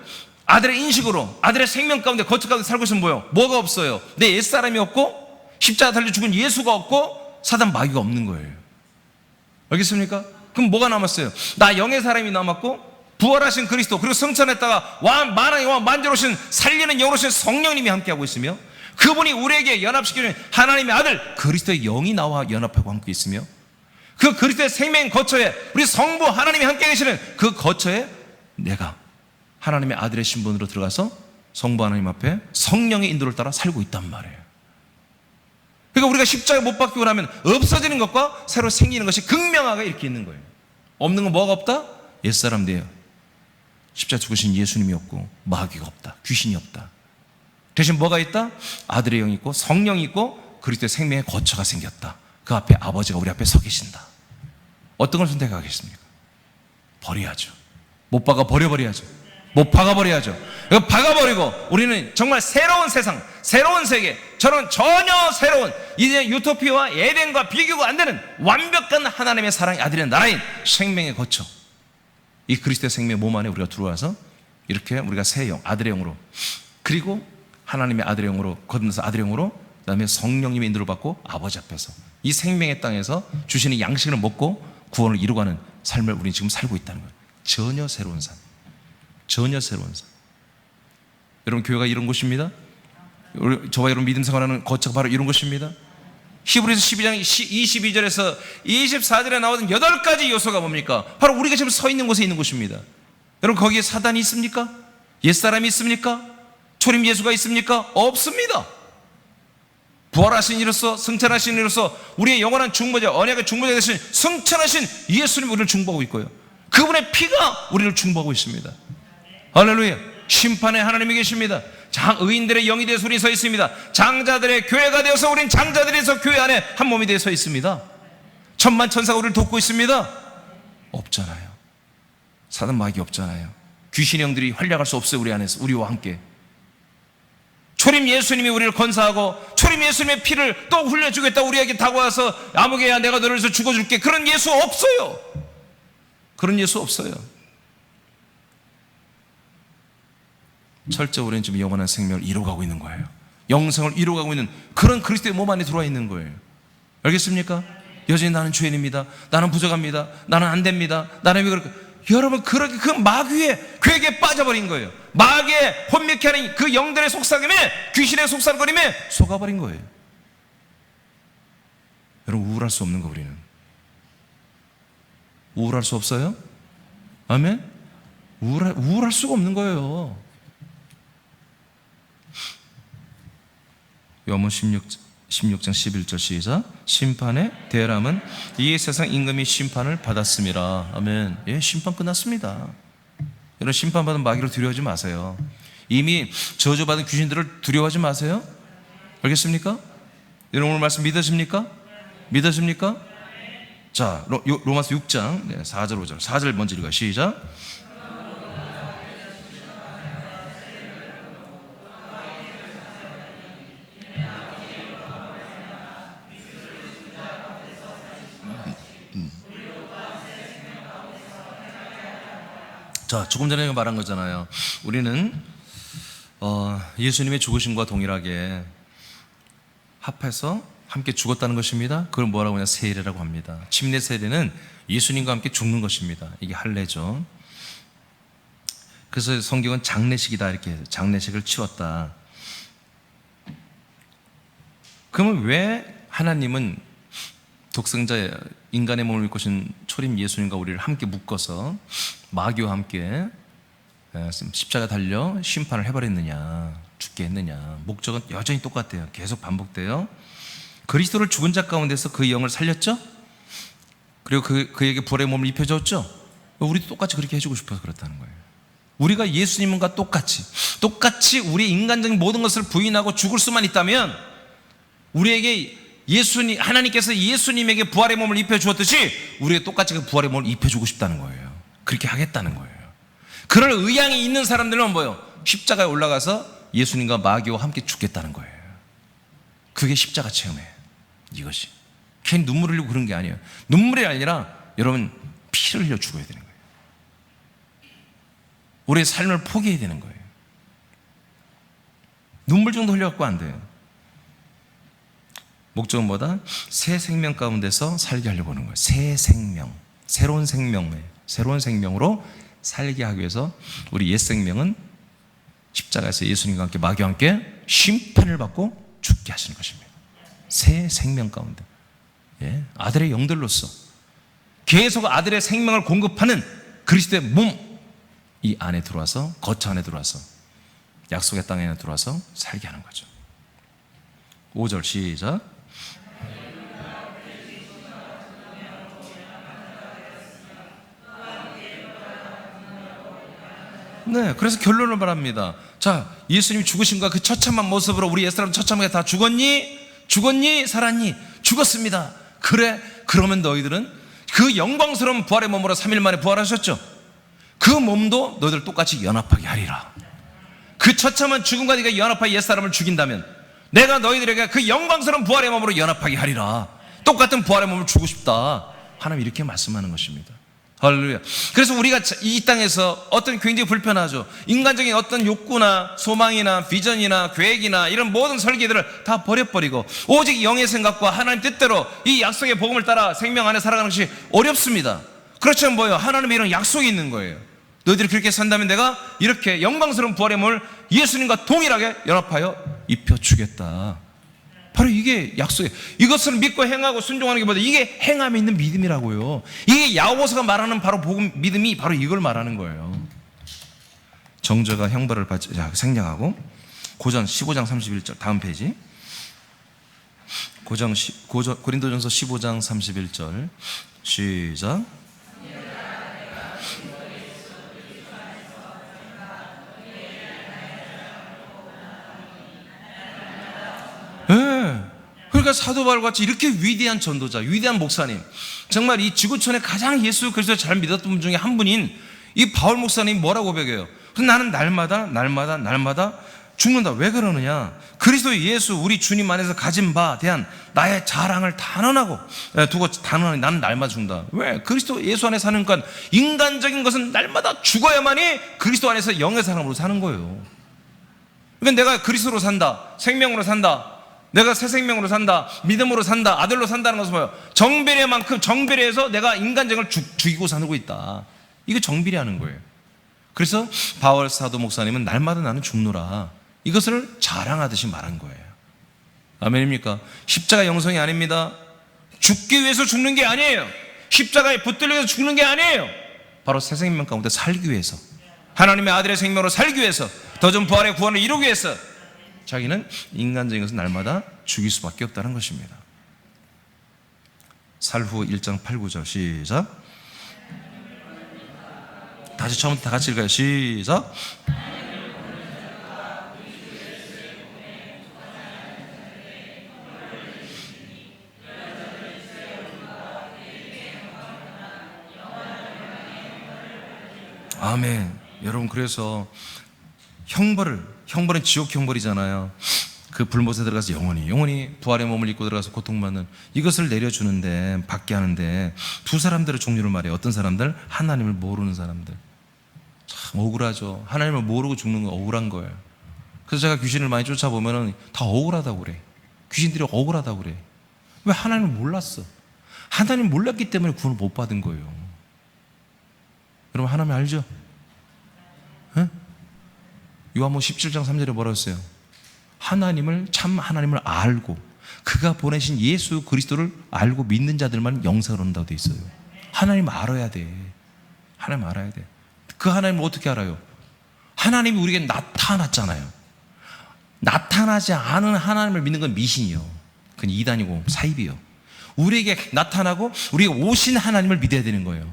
아들의 인식으로 아들의 생명 가운데 거처 가운데 살고 있으면 뭐가 없어요? 내 옛사람이 없고 십자가 달려 죽은 예수가 없고 사단 마귀가 없는 거예요. 알겠습니까? 그럼 뭐가 남았어요? 나 영의 사람이 남았고 부활하신 그리스도 그리고 성천했다가 만왕의 왕 만주로신 살리는 영으로신 성령님이 함께하고 있으며 그분이 우리에게 연합시키는 하나님의 아들 그리스도의 영이 나와 연합하고 함께 있으며 그 그리스도의 생명 거처에 우리 성부 하나님이 함께 계시는 그 거처에 내가 하나님의 아들의 신분으로 들어가서 성부 하나님 앞에 성령의 인도를 따라 살고 있단 말이에요. 그러니까 우리가 십자가에 못 박히고 나면 없어지는 것과 새로 생기는 것이 극명하게 이렇게 있는 거예요. 없는 건 뭐가 없다? 옛사람들이에요. 십자가 죽으신 예수님이 없고 마귀가 없다. 귀신이 없다. 대신 뭐가 있다? 아들의 영이 있고 성령이 있고 그리스도의 생명의 거처가 생겼다. 그 앞에 아버지가 우리 앞에 서 계신다. 어떤 걸 선택하겠습니까? 버려야죠. 못 박아 버려버려야죠. 못 박아버려야죠. 이거 박아버리고 우리는 정말 새로운 세상, 새로운 세계, 저는 전혀 새로운 이제 유토피아와 에덴과 비교가 안 되는 완벽한 하나님의 사랑의 아들의 나라인 생명의 거처, 이 그리스도의 생명의 몸 안에 우리가 들어와서 이렇게 우리가 새 영, 아들의 영으로 그리고 하나님의 아들의 영으로 거듭나서 아들의 영으로 그 다음에 성령님의 인도를 받고 아버지 앞에서 이 생명의 땅에서 주시는 양식을 먹고 구원을 이루어가는 삶을 우리는 지금 살고 있다는 거예요. 전혀 새로운 삶, 전혀 새로운 삶. 여러분 교회가 이런 곳입니다. 저와 여러분 믿음 생활하는 거처가 바로 이런 것입니다. 히브리서 12장 22절에서 24절에 나오는 8가지 요소가 뭡니까? 바로 우리가 지금 서 있는 곳에 있는 곳입니다. 여러분 거기에 사단이 있습니까? 옛사람이 있습니까? 초림 예수가 있습니까? 없습니다. 부활하신 이로써 승천하신 이로써 우리의 영원한 중보자 언약의 중보자 되신 승천하신 예수님 우리를 중보하고 있고요. 그분의 피가 우리를 중보하고 있습니다. 할렐루야. 심판에 하나님이 계십니다. 의인들의 영이 되어서 우리 서 있습니다. 장자들의 교회가 되어서 우린 장자들에서 교회 안에 한 몸이 되어 서 있습니다. 천만 천사가 우리를 돕고 있습니다. 없잖아요. 사단 마귀 없잖아요. 귀신의 영들이 활약할 수 없어요. 우리 안에서, 우리와 함께. 초림 예수님이 우리를 건사하고 초림 예수님의 피를 또 흘려주겠다 우리에게 다가와서 아무개야 내가 너를 위해서 죽어줄게, 그런 예수 없어요. 그런 예수 없어요. 철저히 우리는 지금 영원한 생명을 이루어가고 있는 거예요. 영생을 이루어가고 있는 그런 그리스도의 몸 안에 들어와 있는 거예요. 알겠습니까? 여전히 나는 죄인입니다. 나는 부족합니다. 나는 안 됩니다. 나는 왜 그럴까? 여러분, 그렇게 그 마귀의 괴계에 빠져버린 거예요. 마귀의 혼미케 하는 그 영들의 속삭임에, 귀신의 속삭거림에 속아버린 거예요. 여러분, 우울할 수 없는 거. 우리는 우울할 수 없어요? 아멘? 우울할 수가 없는 거예요. 요한복음 16장 11절 시작. 심판의 대람은 이 세상 임금이 심판을 받았음이라. 아멘. 예, 심판 끝났습니다. 여러분, 심판받은 마귀를 두려워하지 마세요. 이미 저주받은 귀신들을 두려워하지 마세요. 알겠습니까? 여러분, 오늘 말씀 믿으십니까? 믿으십니까? 자, 로마서 6장 4절 5절. 4절 먼저 읽어요. 시작. 자, 조금 전에 말한 거잖아요. 우리는 예수님의 죽으심과 동일하게 합해서 함께 죽었다는 것입니다. 그걸 뭐라고 하냐, 세례라고 합니다. 침례 세례는 예수님과 함께 죽는 것입니다. 이게 할례죠. 그래서 성경은 장례식이다 이렇게 해서 장례식을 치렀다. 그러면 왜 하나님은 독생자 인간의 몸을 입고 오신 초림 예수님과 우리를 함께 묶어서 마귀와 함께 십자가 달려 심판을 해버렸느냐, 죽게 했느냐? 목적은 여전히 똑같아요. 계속 반복돼요. 그리스도를 죽은 자 가운데서 그 영을 살렸죠. 그리고 그에게 부활의 몸을 입혀줬죠. 우리도 똑같이 그렇게 해주고 싶어서 그렇다는 거예요. 우리가 예수님과 똑같이 우리 인간적인 모든 것을 부인하고 죽을 수만 있다면, 우리에게 하나님께서 예수님에게 부활의 몸을 입혀주었듯이 우리가 똑같이 그 부활의 몸을 입혀주고 싶다는 거예요. 그렇게 하겠다는 거예요. 그럴 의향이 있는 사람들은 뭐예요? 십자가에 올라가서 예수님과 마귀와 함께 죽겠다는 거예요. 그게 십자가 체험이에요. 이것이 괜히 눈물 흘리고 그런 게 아니에요. 눈물이 아니라 여러분, 피를 흘려 죽어야 되는 거예요. 우리의 삶을 포기해야 되는 거예요. 눈물 정도 흘려갖고 안 돼요. 목적은 뭐다? 새 생명 가운데서 살게 하려고 하는 거예요. 새 생명, 새로운 생명으로 살게 하기 위해서 우리 옛 생명은 십자가에서 예수님과 함께 마귀와 함께 심판을 받고 죽게 하시는 것입니다. 새 생명 가운데, 예, 아들의 영들로서 계속 아들의 생명을 공급하는 그리스도의 몸, 이 안에 들어와서, 거처 안에 들어와서, 약속의 땅에 들어와서 살게 하는 거죠. 5절 시작. 네, 그래서 결론을 말합니다. 자, 예수님이 죽으심과 그 처참한 모습으로 우리 옛사람 처참하게 다 죽었니? 살았니? 죽었습니다. 그래, 그러면 너희들은 그 영광스러운 부활의 몸으로 3일 만에 부활하셨죠. 그 몸도 너희들 똑같이 연합하게 하리라. 그 처참한 죽음과 네가 연합하여 옛사람을 죽인다면 내가 너희들에게 그 영광스러운 부활의 몸으로 연합하게 하리라. 똑같은 부활의 몸을 주고 싶다. 하나님 이렇게 말씀하는 것입니다. 할렐루야. 그래서 우리가 이 땅에서 어떤 굉장히 불편하죠. 인간적인 어떤 욕구나 소망이나 비전이나 계획이나 이런 모든 설계들을 다 버려버리고 오직 영의 생각과 하나님 뜻대로 이 약속의 복음을 따라 생명 안에 살아가는 것이 어렵습니다. 그렇지만 뭐예요? 하나님의 이런 약속이 있는 거예요. 너희들이 그렇게 산다면 내가 이렇게 영광스러운 부활의 몸을 예수님과 동일하게 연합하여 입혀주겠다. 바로 이게 약속이에요. 이것을 믿고 행하고 순종하는 게 뭐다? 이게 행함에 있는 믿음이라고요. 이게 야고보서가 말하는 바로 복음, 믿음이 바로 이걸 말하는 거예요. 정죄가 형벌을 받지, 생략하고 고전 15장 31절 다음 페이지. 고린도전서 15장 31절 시작. 정말 사도 바울 같이 이렇게 위대한 전도자, 위대한 목사님, 정말 이 지구촌에 가장 예수 그리스도를 잘 믿었던 분 중에 한 분인 이 바울 목사님이 뭐라고 고백해요? 나는 날마다 죽는다. 왜 그러느냐? 그리스도 예수 우리 주님 안에서 가진 바 대한 나의 자랑을 단언하고 두고 단언하니 나는 날마다 죽는다. 왜? 그리스도 예수 안에 사니까 인간적인 것은 날마다 죽어야만이 그리스도 안에서 영의 사람으로 사는 거예요. 그러니까 내가 그리스도로 산다, 생명으로 산다, 내가 새 생명으로 산다, 믿음으로 산다, 아들로 산다는 것은 뭐예요? 정비례만큼 정비례해서 내가 인간적을 죽이고 살고 있다. 이거 정비례하는 거예요. 그래서 바울 사도 목사님은 날마다 나는 죽노라, 이것을 자랑하듯이 말한 거예요. 아멘입니까? 십자가 영성이 아닙니다. 죽기 위해서 죽는 게 아니에요. 십자가에 붙들려 위해서 죽는 게 아니에요. 바로 새 생명 가운데 살기 위해서, 하나님의 아들의 생명으로 살기 위해서, 더 좀 부활의 구원을 이루기 위해서 자기는 인간적인 것은 날마다 죽일 수밖에 없다는 것입니다. 살후 1장 8, 9절 시작. 다시 처음부터 다 같이 읽어요. 시작. 아멘. 여러분, 그래서 형벌은 지옥 형벌이잖아요. 그 불못에 들어가서 영원히 부활의 몸을 입고 들어가서 고통받는 이것을 내려주는데, 받게 하는데 두 사람들의 종류를 말해요. 어떤 사람들? 하나님을 모르는 사람들. 참 억울하죠. 하나님을 모르고 죽는 건 억울한 거예요. 그래서 제가 귀신을 많이 쫓아보면 다 억울하다고 그래. 귀신들이 억울하다고 그래. 왜? 하나님을 몰랐어. 하나님을 몰랐기 때문에 구원을 못 받은 거예요. 여러분, 하나님 알죠? 네? 요한복음 17장 3절에 뭐라고 했어요? 참 하나님을 알고 그가 보내신 예수 그리스도를 알고 믿는 자들만 영생을 얻는다고 돼 있어요. 하나님 알아야 돼. 하나님 알아야 돼. 그 하나님을 어떻게 알아요? 하나님이 우리에게 나타났잖아요. 나타나지 않은 하나님을 믿는 건 미신이요. 그건 이단이고 사입이요. 우리에게 나타나고 우리에게 오신 하나님을 믿어야 되는 거예요.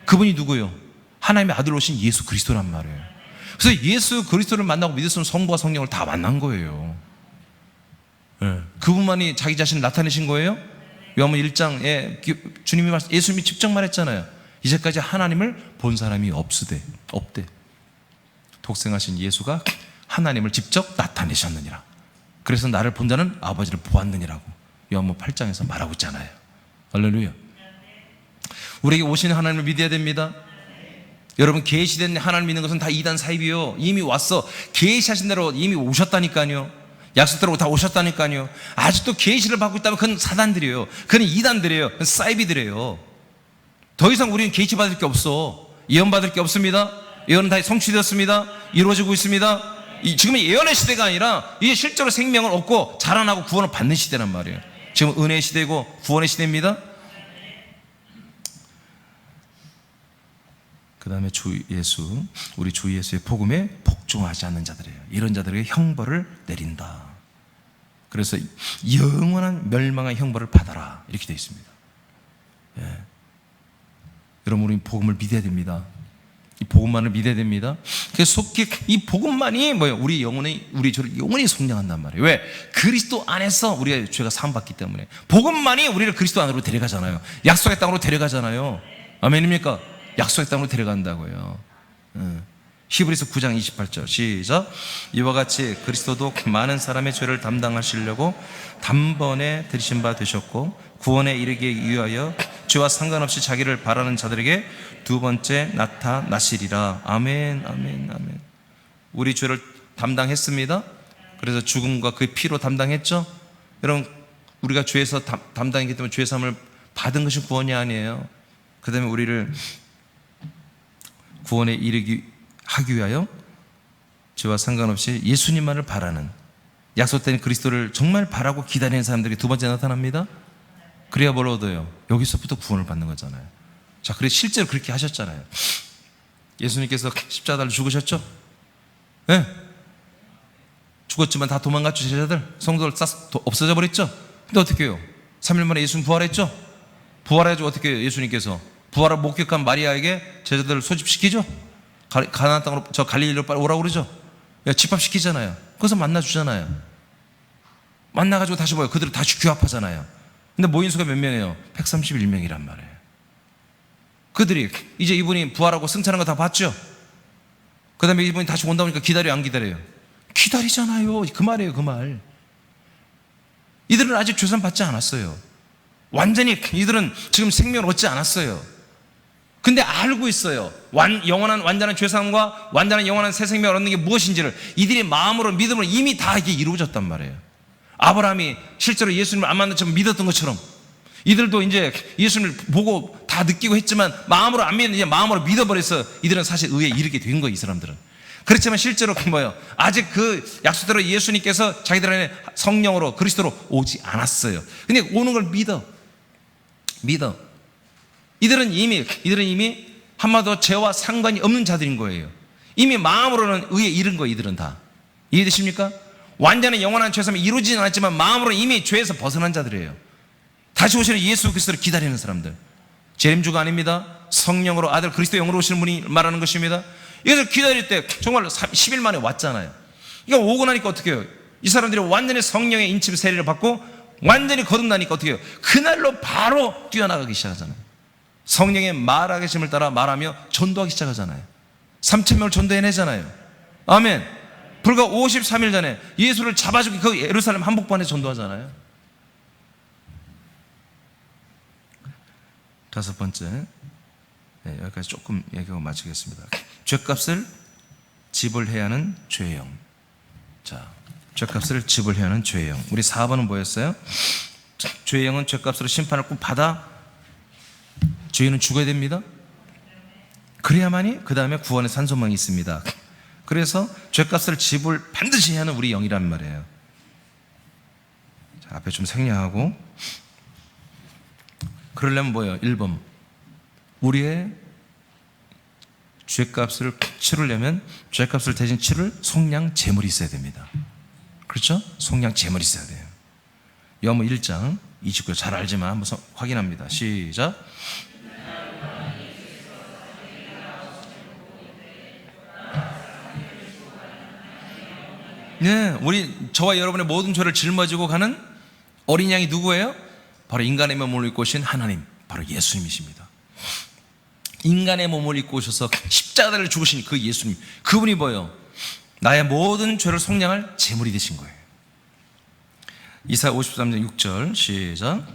그분이 누구예요? 하나님의 아들 오신 예수 그리스도란 말이에요. 그래서 예수 그리스도를 만나고 믿었으면 성부와 성령을 다 만난 거예요. 네. 그분만이 자기 자신을 나타내신 거예요. 요한복음 1장에 주님이 예수님이 직접 말했잖아요. 이제까지 하나님을 본 사람이 없대. 독생하신 예수가 하나님을 직접 나타내셨느니라. 그래서 나를 본 자는 아버지를 보았느니라고 요한복음 8장에서 말하고 있잖아요. 할렐루야. 우리에게 오신 하나님을 믿어야 됩니다. 여러분, 계시된 하나님 믿는 것은 다 이단 사입이요. 이미 왔어. 계시하신 대로 이미 오셨다니까요. 약속대로 다 오셨다니까요. 아직도 계시를 받고 있다면 그건 사단들이에요. 그건 이단들이에요. 그건 사입이들이에요. 더 이상 우리는 계시 받을 게 없어. 예언 받을 게 없습니다. 예언은 다 성취되었습니다. 이루어지고 있습니다. 지금은 예언의 시대가 아니라 이제 실제로 생명을 얻고 자라나고 구원을 받는 시대란 말이에요. 지금 은혜의 시대고 구원의 시대입니다. 그 다음에 우리 주 예수의 복음에 복종하지 않는 자들이에요. 이런 자들에게 형벌을 내린다. 그래서 영원한 멸망의 형벌을 받아라, 이렇게 되어 있습니다. 예. 여러분, 우리 복음을 믿어야 됩니다. 이 복음만을 믿어야 됩니다. 그래서 이 복음만이 뭐예요? 우리 저를 영원히 성장한단 말이에요. 왜? 그리스도 안에서 우리가 죄가 사함받기 때문에. 복음만이 우리를 그리스도 안으로 데려가잖아요. 약속의 땅으로 데려가잖아요. 아멘입니까? 약속의 땅으로 데려간다고요. 히브리서 9장 28절 시작. 이와 같이 그리스도도 많은 사람의 죄를 담당하시려고 단번에 들이신 바 되셨고 구원에 이르기 위하여 죄와 상관없이 자기를 바라는 자들에게 두 번째 나타나시리라. 아멘, 아멘, 아멘. 우리 죄를 담당했습니다. 그래서 죽음과 그 피로 담당했죠. 여러분, 우리가 죄에서 담당했기 때문에 죄 사함을 받은 것이 구원이 아니에요. 그 다음에 우리를 구원에 하기 위하여 죄와 상관없이 예수님만을 바라는, 약속된 그리스도를 정말 바라고 기다리는 사람들이 두 번째 나타납니다. 그래야 뭘 얻어요? 여기서부터 구원을 받는 거잖아요. 자, 그래서 실제로 그렇게 하셨잖아요. 예수님께서 십자가를 죽으셨죠? 네? 죽었지만 다 도망갔죠. 제자들, 성도들 없어져 버렸죠. 근데 어떻게 해요? 3일 만에 예수님 부활했죠? 부활해가지고 어떻게 해요? 예수님께서 부활을 목격한 마리아에게 제자들을 소집시키죠. 가나안 땅으로, 저 갈릴리로 빨리 오라고 그러죠. 집합시키잖아요. 거기서 만나주잖아요. 만나가지고 다시 뭐예요? 그들을 다시 규합하잖아요. 근데 모인 수가 몇 명이에요? 131명이란 말이에요. 그들이 이제 이분이 부활하고 승천한 거 다 봤죠? 그 다음에 이분이 다시 온다 보니까 기다려요, 안 기다려요? 기다리잖아요. 그 말이에요, 그 말. 이들은 아직 죄산 받지 않았어요. 완전히 이들은 지금 생명을 얻지 않았어요. 근데 알고 있어요. 영원한 완전한 죄사함과 완전한 영원한 새 생명을 얻는 게 무엇인지를 이들이 마음으로 믿음으로 이미 다 이게 이루어졌단 말이에요. 아브라함이 실제로 예수님을 안 만났지만 믿었던 것처럼 이들도 이제 예수님을 보고 다 느끼고 했지만 마음으로 안 믿는, 이제 마음으로 믿어버려서 이들은 사실 의에 이르게 된 거예요, 이 사람들은. 그렇지만 실제로 뭐예요? 아직 그 약속대로 예수님께서 자기들 안에 성령으로 그리스도로 오지 않았어요. 근데 오는 걸 믿어. 이들은 이미 한마디로 죄와 상관이 없는 자들인 거예요. 이미 마음으로는 의에 이른 거예요, 이들은 다. 이해되십니까? 완전히 영원한 죄사함이 이루어지진 않았지만 마음으로는 이미 죄에서 벗어난 자들이에요. 다시 오시는 예수 그리스도를 기다리는 사람들. 재림주가 아닙니다. 성령으로 아들 그리스도 영으로 오시는 분이 말하는 것입니다. 이것을 기다릴 때 정말 10일 만에 왔잖아요. 이거 오고 나니까 어떻게 해요? 이 사람들이 완전히 성령의 인침 세례를 받고 완전히 거듭나니까 어떻게 해요? 그날로 바로 뛰어나가기 시작하잖아요. 성령의 말하심을 따라 말하며 전도하기 시작하잖아요. 3,000명을 전도해내잖아요. 아멘. 불과 53일 전에 예수를 잡아주고 그 예루살렘 한복판에 전도하잖아요. 다섯 번째, 여기까지 조금 얘기하고 마치겠습니다. 죄값을 지불해야 하는 죄의 영. 자, 죄값을 지불해야 하는 죄의 영. 우리 4번은 뭐였어요? 죄의 영은 죄값으로 심판을 꼭 받아 죄인은 죽어야 됩니다. 그래야만이 그 다음에 구원의 산소망이 있습니다. 그래서 죄값을 지불 반드시 해야 하는 우리 영이란 말이에요. 자, 앞에 좀 생략하고, 그러려면 뭐예요? 1번, 우리의 죄값을 치르려면 죄값을 대신 치를 속량 재물이 있어야 됩니다. 그렇죠? 속량 재물이 있어야 돼요. 요한복 1장 29절 잘 알지만 한번 확인합니다. 시작. 네, 저와 여러분의 모든 죄를 짊어지고 가는 어린 양이 누구예요? 바로 인간의 몸을 입고 오신 하나님, 바로 예수님이십니다. 인간의 몸을 입고 오셔서 십자가를 죽으신 그 예수님, 그분이 뭐예요? 나의 모든 죄를 속량할 제물이 되신 거예요. 이사야 53장 6절 시작.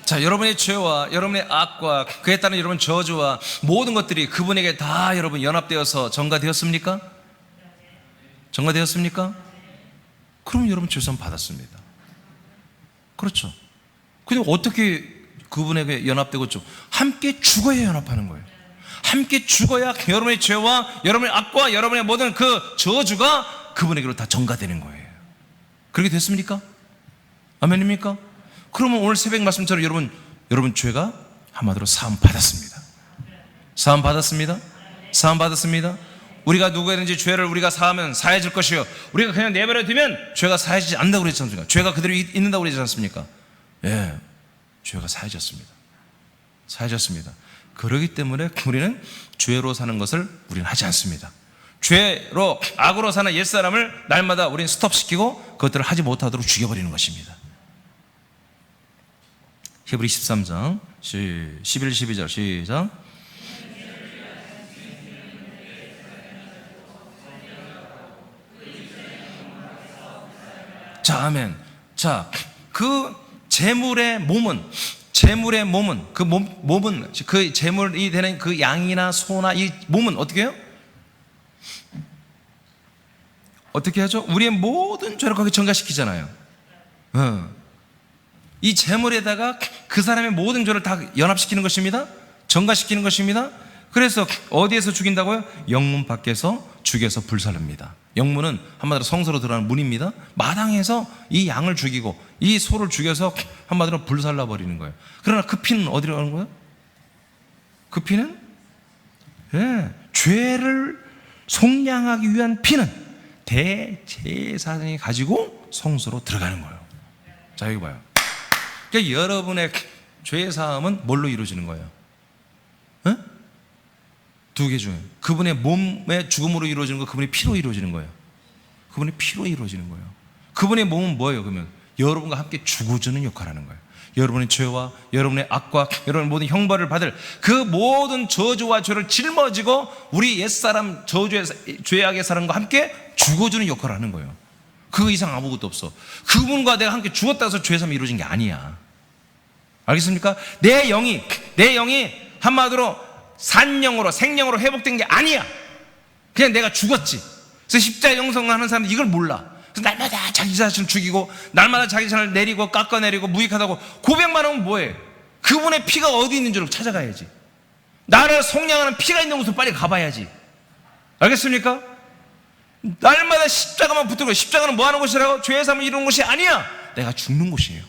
자, 여러분의 죄와 여러분의 악과 그에 따른 여러분 저주와 모든 것들이 그분에게 다 여러분 연합되어서 전가되었습니까? 전가되었습니까? 그럼 여러분 죄사함 받았습니다. 그렇죠. 근데 어떻게 그분에게 연합되고 좀 함께 죽어야 연합하는 거예요. 함께 죽어야 여러분의 죄와 여러분의 악과 여러분의 모든 그 저주가 그분에게로 다 전가되는 거예요. 그렇게 됐습니까? 아멘입니까? 그러면 오늘 새벽 말씀처럼 여러분 죄가 한마디로 사함 받았습니다. 사함 받았습니다. 사함 받았습니다. 우리가 누구에든지 죄를 우리가 사하면 사해질 것이요, 우리가 그냥 내버려 두면 죄가 사해지지 않는다고 그랬지 않습니까? 죄가 그대로 있는다고 그러지 않습니까? 예, 죄가 사해졌습니다. 사해졌습니다. 그렇기 때문에 우리는 죄로 사는 것을 우리는 하지 않습니다. 죄로 악으로 사는 옛사람을 날마다 우리는 스톱시키고 그것들을 하지 못하도록 죽여버리는 것입니다. 히브리 13장 11, 12절 시작. 자, 아멘. 자, 그 재물의 몸은 그 몸은 그 재물이 되는 그 양이나 소나 이 몸은 어떻게 해요? 어떻게 하죠? 우리의 모든 죄를 거기 전가시키잖아요. 이 재물에다가 그 사람의 모든 죄를 다 연합시키는 것입니다. 전가시키는 것입니다. 그래서 어디에서 죽인다고요? 영문 밖에서 죽여서 불살릅니다. 영문은 한마디로 성소로 들어가는 문입니다. 마당에서 이 양을 죽이고 이 소를 죽여서 한마디로 불살라 버리는 거예요. 그러나 그 피는 어디로 가는 거예요? 그 피는 죄를 속량하기 위한 피는 대제사장이 가지고 성소로 들어가는 거예요. 자, 여기 봐요. 그러니까 여러분의 죄 사함은 뭘로 이루어지는 거예요? 두 개 중에 그분의 몸의 죽음으로 이루어지는 거, 그분의 피로 이루어지는 거예요. 그분의 피로 이루어지는 거예요. 그분의 몸은 뭐예요? 그러면 여러분과 함께 죽어주는 역할을 하는 거예요. 여러분의 죄와 여러분의 악과 여러분의 모든 형벌을 받을 그 모든 저주와 죄를 짊어지고 우리 옛사람 죄악의 사람과 함께 죽어주는 역할을 하는 거예요. 그 이상 아무것도 없어. 그분과 내가 함께 죽었다 해서 죄삼이 이루어진 게 아니야. 알겠습니까? 내 영이 한마디로 산영으로 생명으로 회복된 게 아니야. 그냥 내가 죽었지. 그래서 십자가 영성하는 사람은 이걸 몰라. 그래서 날마다 자기 자신을 죽이고 날마다 자기 자신을 내리고 깎아내리고 무익하다고 고백만 하면 뭐해? 그분의 피가 어디 있는 줄 찾아가야지. 나를 속량하는 피가 있는 곳으로 빨리 가봐야지. 알겠습니까? 날마다 십자가만 붙들고, 십자가는 뭐 하는 곳이라고? 죄의 삶을 이루는 곳이 아니야. 내가 죽는 곳이에요.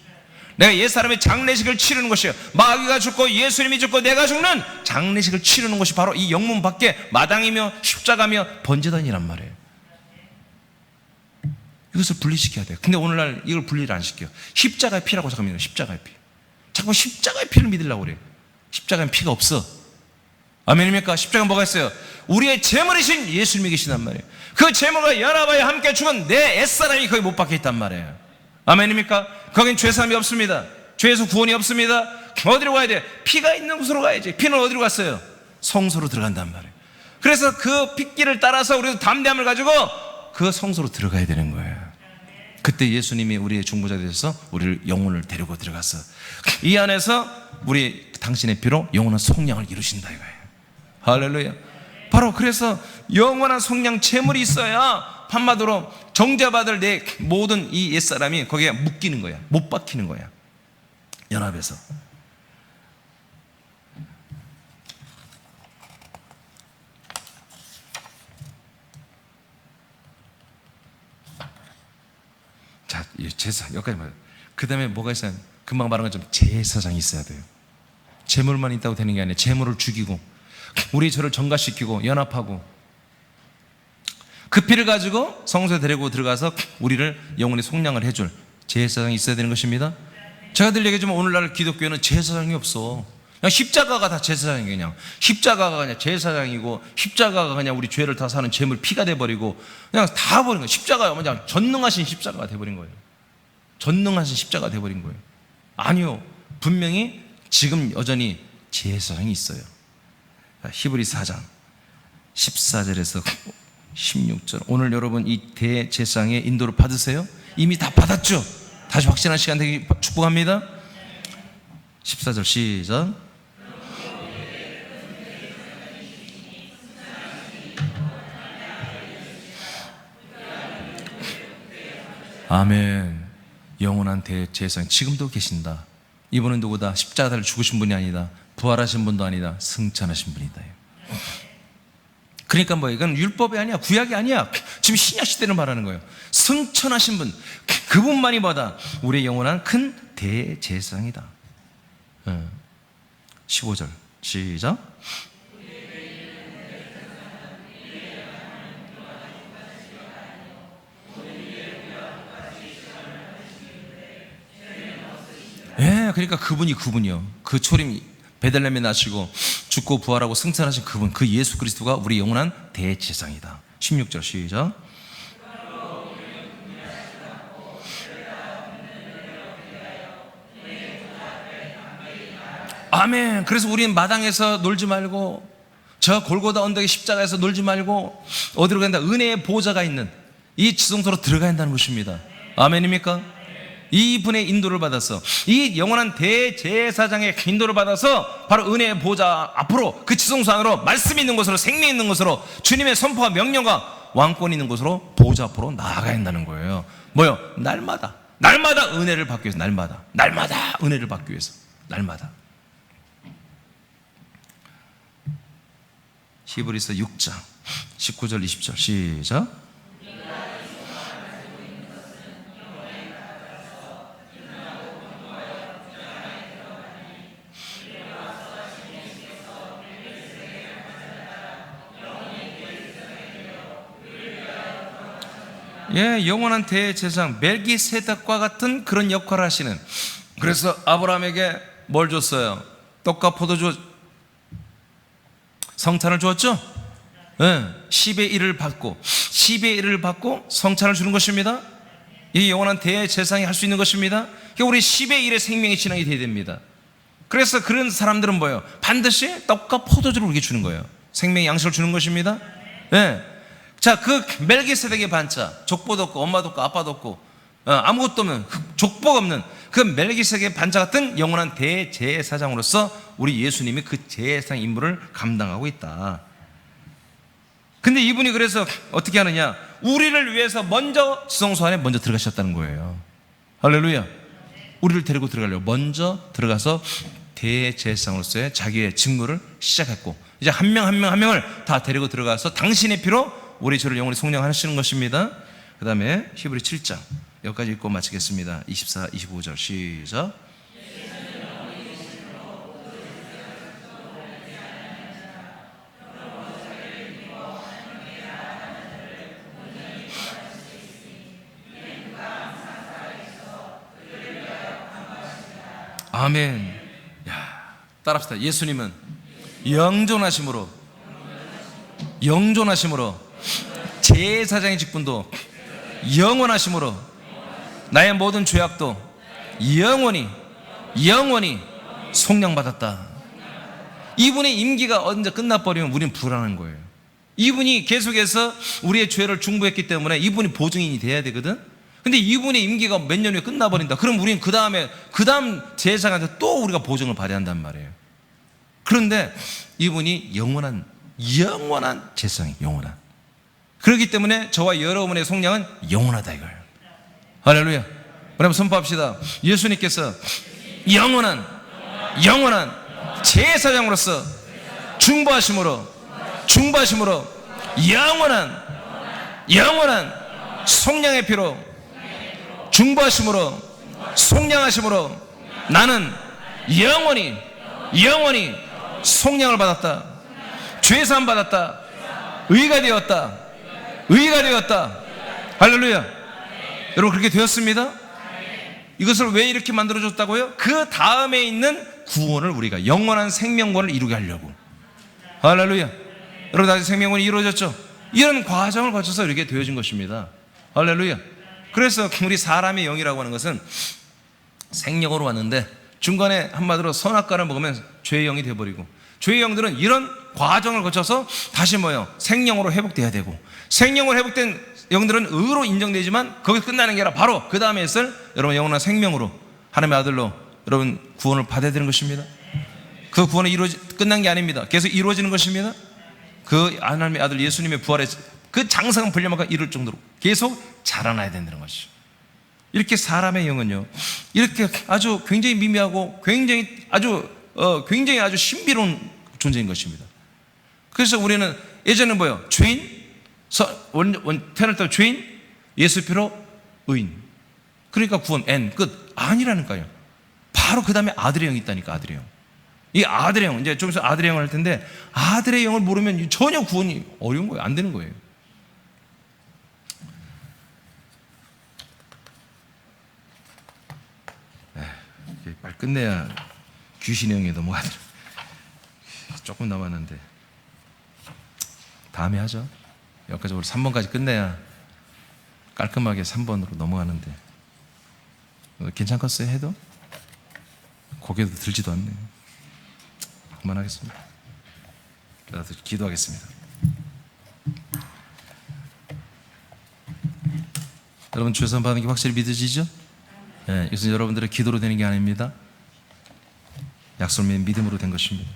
내가 옛사람의 장례식을 치르는 것이에요. 마귀가 죽고 예수님이 죽고 내가 죽는 장례식을 치르는 것이 바로 이 영문 밖에 마당이며 십자가며 번제단이란 말이에요. 이것을 분리시켜야 돼요. 근데 오늘날 이걸 분리를 안 시켜요. 십자가의 피라고 자꾸 믿어요. 십자가의 피. 자꾸 십자가의 피를 믿으려고 그래요. 십자가엔 피가 없어. 아멘입니까? 십자가는 뭐가 있어요? 우리의 제물이신 예수님이 계시단 말이에요. 그 제물과 연합하여 함께 죽은 내 옛사람이 거기 못 박혀 있단 말이에요. 아멘입니까? 거긴 죄사함이 없습니다. 죄에서 구원이 없습니다. 어디로 가야 돼? 피가 있는 곳으로 가야지. 피는 어디로 갔어요? 성소로 들어간단 말이에요. 그래서 그 핏길을 따라서 우리도 담대함을 가지고 그 성소로 들어가야 되는 거예요. 그때 예수님이 우리의 중보자 되셔서 우리를 영혼을 데리고 들어가서 이 안에서 우리 당신의 피로 영원한 속량을 이루신다 이거예요. 할렐루야. 바로 그래서 영원한 속량 제물이 있어야 한마디로 정죄받을 내 모든 이 옛사람이 거기에 묶이는 거야. 못 박히는 거야. 연합해서. 자, 제사 여기까지 말해요. 그 다음에 뭐가 있어요? 금방 말한 것처럼 제사장이 있어야 돼요. 제물만 있다고 되는 게 아니에요. 제물을 죽이고 우리 저를 정가시키고 연합하고 그 피를 가지고 성소에 데리고 들어가서 우리를 영원히 속량을 해줄 제사장이 있어야 되는 것입니다. 제가 늘 얘기하지만 오늘날 기독교에는 제사장이 없어. 그냥 십자가가 다 제사장이에요. 그냥 십자가가 그냥 제사장이고 십자가가 그냥 우리 죄를 다 사는 제물 피가 돼버리고 그냥 다 버린 거예요. 십자가가 그냥 전능하신 십자가가 돼버린 거예요. 전능하신 십자가가 돼버린 거예요. 아니요, 분명히 지금 여전히 제사장이 있어요. 히브리서 4장 14절에서 16절. 오늘 여러분 이 대제사장의 인도를 받으세요? 이미 다 받았죠? 다시 확신한 시간 되기 축복합니다. 14절 시작. 아멘. 영원한 대제사장 지금도 계신다. 이분은 누구다? 십자가를 죽으신 분이 아니다. 부활하신 분도 아니다. 승천하신 분이다. 그러니까 뭐 이건 율법이 아니야. 구약이 아니야. 지금 신약 시대를 말하는 거예요. 승천하신 분, 그분만이 뭐다? 우리의 영원한 큰 대제사장이다. 15절 시작. 예, 그러니까 그분이요. 그 초림 베들레헴에 나시고 죽고 부활하고 승천하신 그분, 그 예수 그리스도가 우리 영원한 대제사장이다. 16절 시작. 아멘. 그래서 우리는 마당에서 놀지 말고 저 골고다 언덕의 십자가에서 놀지 말고 어디로 간다? 은혜의 보좌가 있는 이 지성소로 들어가야 한다는 것입니다. 아멘입니까? 이분의 인도를 받아서 이 영원한 대제사장의 인도를 받아서 바로 은혜의 보좌 앞으로 그 지성소 안으로 말씀이 있는 곳으로 생명이 있는 곳으로 주님의 선포와 명령과 왕권이 있는 곳으로 보좌 앞으로 나아가야 한다는 거예요. 뭐요? 날마다 은혜를 받기 위해서 날마다 은혜를 받기 위해서 날마다. 히브리서 6장 19절 20절 시작. 예, 영원한 대제사장 멜기세덱과 같은 그런 역할을 하시는. 그래서 아브라함에게 뭘 줬어요? 떡과 포도주 성찬을 주었죠? 네. 10의 1을 받고 10의 1을 받고 성찬을 주는 것입니다. 이 영원한 대제사장이 할 수 있는 것입니다. 그러니까 우리 10의 1의 생명이 진행이 돼야 됩니다. 그래서 그런 사람들은 뭐예요? 반드시 떡과 포도주를 우리에게 주는 거예요. 생명의 양식을 주는 것입니다. 네. 자, 그 멜기세덱의 반차, 족보도 없고 엄마도 없고 아빠도 없고 아무것도 없는 족보가 없는 그 멜기세덱의 반차 같은 영원한 대제사장으로서 우리 예수님이 그 제사장 임무를 감당하고 있다. 근데 이분이 그래서 어떻게 하느냐? 우리를 위해서 먼저 지성소 안에 먼저 들어가셨다는 거예요. 할렐루야. 우리를 데리고 들어가려고 먼저 들어가서 대제사장으로서의 자기의 직무를 시작했고, 이제 한 명 한 명 한 명을 다 데리고 들어가서 당신의 피로 우리 죄를 영원히 속량하시는 것입니다. 그 다음에 히브리 7장 여기까지 읽고 마치겠습니다. 24, 25절 시작. 아멘. 야, 따라합시다. 예수님은 영존하심으로 제사장의 직분도 영원하심으로 나의 모든 죄악도 영원히 속량받았다. 이분의 임기가 언제 끝나버리면 우리는 불안한 거예요. 이분이 계속해서 우리의 죄를 중보했기 때문에 이분이 보증인이 돼야 되거든. 근데 이분의 임기가 몇 년 후에 끝나버린다. 그럼 우리는 그 다음 제사장한테 또 우리가 보증을 받아야 한단 말이에요. 그런데 이분이 영원한 제사장이 영원한. 그렇기 때문에 저와 여러분의 속량은 영원하다 이거예요. 할렐루야. 우리 한번 선포합시다. 예수님께서 영원한 제사장으로서 중보하심으로 영원한 속량의 피로 중보하심으로 속량하심으로 나는 영원히 속량을 받았다. 죄사함 받았다. 의가 되었다. 할렐루야. 여러분 그렇게 되었습니다. 이것을 왜 이렇게 만들어줬다고요? 그 다음에 있는 구원을 우리가 영원한 생명권을 이루게 하려고. 할렐루야. 여러분 아직 생명권이 이루어졌죠? 이런 과정을 거쳐서 이렇게 되어진 것입니다. 할렐루야. 그래서 우리 사람의 영이라고 하는 것은 생명으로 왔는데 중간에 한마디로 선악과를 먹으면 죄의 영이 되어버리고, 죄의 영들은 이런 과정을 거쳐서 다시 생명으로 회복돼야 되고, 생명으로 회복된 영들은 의로 인정되지만 거기서 끝나는 게 아니라 바로 그 다음에 있을 여러분 영원한 생명으로 하나님의 아들로 여러분 구원을 받아야 되는 것입니다. 그 구원이 끝난 게 아닙니다. 계속 이루어지는 것입니다. 그 하나님의 아들 예수님의 부활의 그 장성한 분량만큼 이룰 정도로 계속 자라나야 된다는 것이죠. 이렇게 사람의 영은요, 이렇게 아주 굉장히 미미하고 굉장히 아주 신비로운 존재인 것입니다. 그래서 우리는 예전에 죄인, 태어날 때 죄인, 예수 피로 의인. 그러니까 구원, 끝. 아니라니까요. 바로 그 다음에 아들의 영이 있다니까, 아들의 영. 이 아들의 영, 이제 좀 있으면 아들의 영을 할 텐데, 아들의 영을 모르면 전혀 구원이 어려운 거예요. 안 되는 거예요. 빨리 끝내야 귀신의 영에 넘어가더라. 조금 남았는데 다음에 하죠. 여기까지 우리 3번까지 끝내야 깔끔하게 3번으로 넘어가는데 괜찮겠어요? 해도? 고개도 들지도 않네요. 그만하겠습니다. 나도 기도하겠습니다. 여러분 죄선 받는 게 확실히 믿어지죠? 이것은 여러분들의 기도로 되는 게 아닙니다. 약속을 믿음으로 된 것입니다.